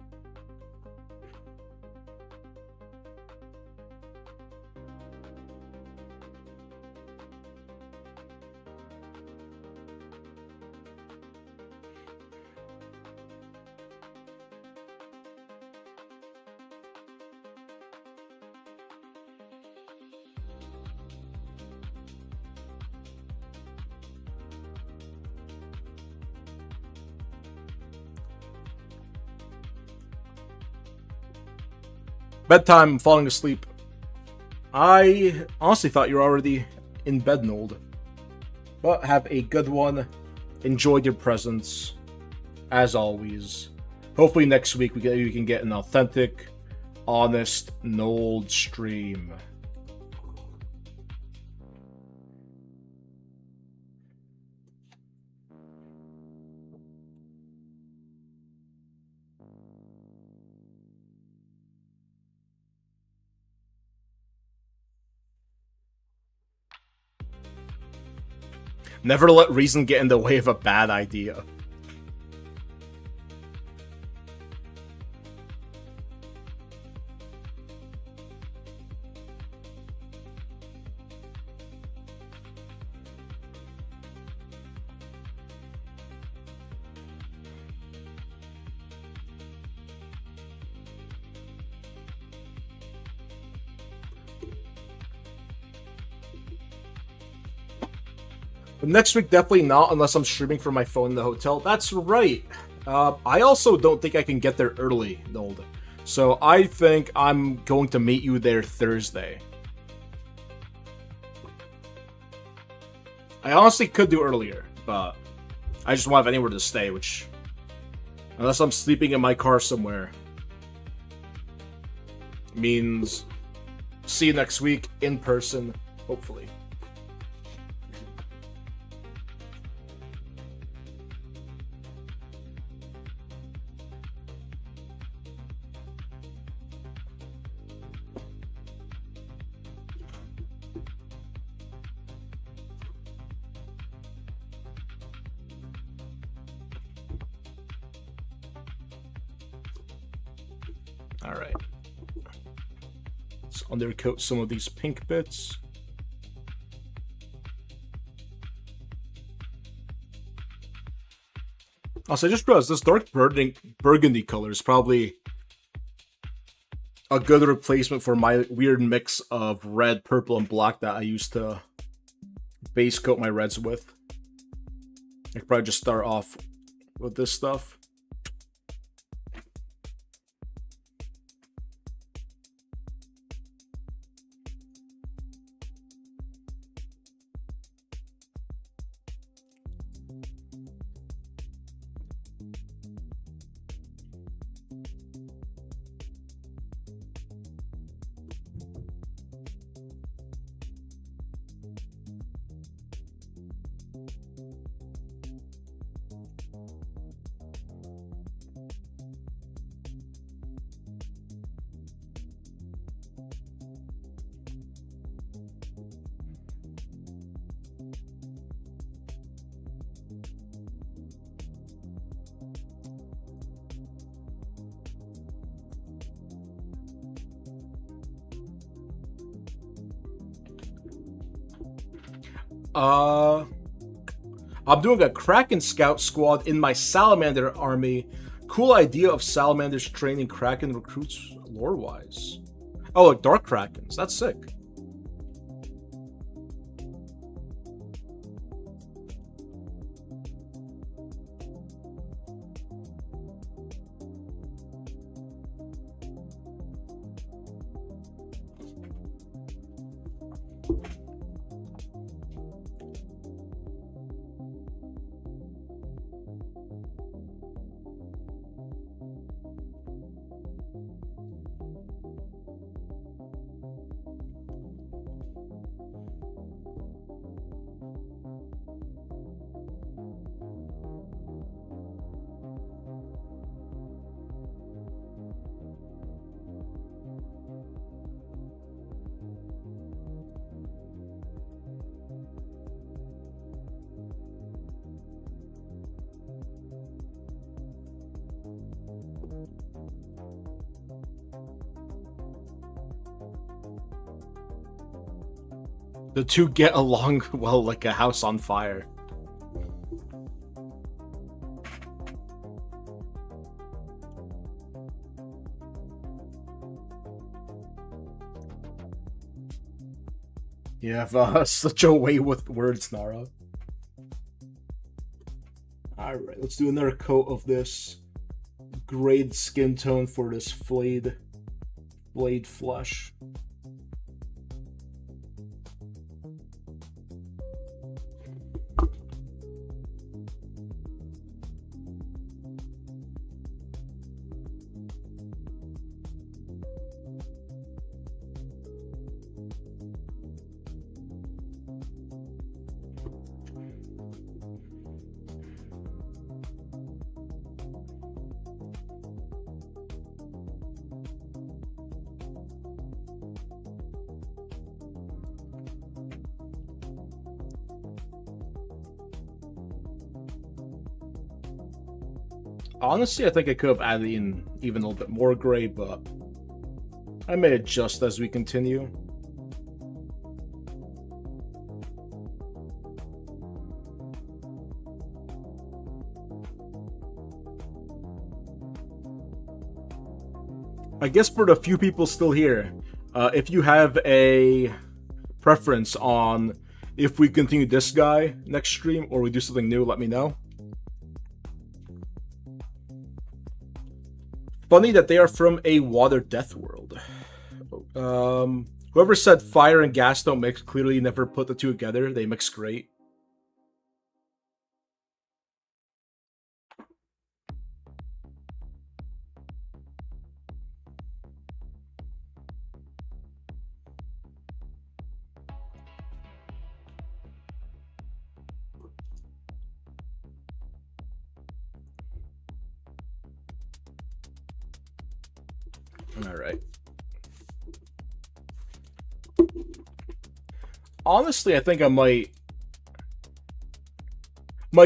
S1: Bedtime, falling asleep. I honestly thought you were already in bed, Nold. But have a good one. Enjoyed your presence, as always. Hopefully next week we can get an authentic, honest Nold stream. Never let reason get in the way of a bad idea. But next week, definitely not, unless I'm streaming from my phone in the hotel. That's right. I also don't think I can get there early, Nold. So I think I'm going to meet you there Thursday. I honestly could do earlier, but I just won't have anywhere to stay, which... Unless I'm sleeping in my car somewhere. Means... See you next week, in person, hopefully. Alright. Let's undercoat some of these pink bits. Also, I just realized this dark burgundy color is probably a good replacement for my weird mix of red, purple, and black that I used to base coat my reds with. I could probably just start off with this stuff. I'm doing a Kraken Scout squad in my Salamander army. Cool idea of Salamanders training Kraken recruits lore-wise. Oh, like Dark Krakens. That's sick. The two get along well like a house on fire. You have such a way with words, Nara. Alright, let's do another coat of this grayed skin tone for this flayed flesh. Honestly, I think I could have added in even a little bit more gray, but I may adjust as we continue. I guess for the few people still here, if you have a preference on if we continue this guy next stream or we do something new, let me know. Funny that they are from a water death world. Whoever said fire and gas don't mix clearly never put the two together. They mix great. Alright. Honestly, I think I might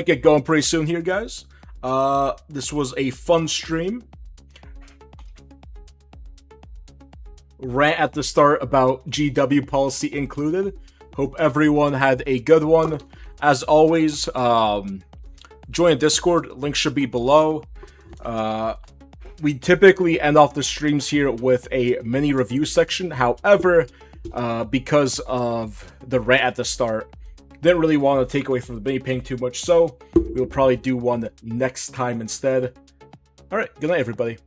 S1: get going pretty soon here, guys. This was a fun stream. Rant at the start about GW policy included. Hope everyone had a good one. As always, join Discord. Link should be below. We typically end off the streams here with a mini review section. However, because of the rant at the start, didn't really want to take away from the mini paying too much, so we'll probably do one next time instead. Alright, good night everybody.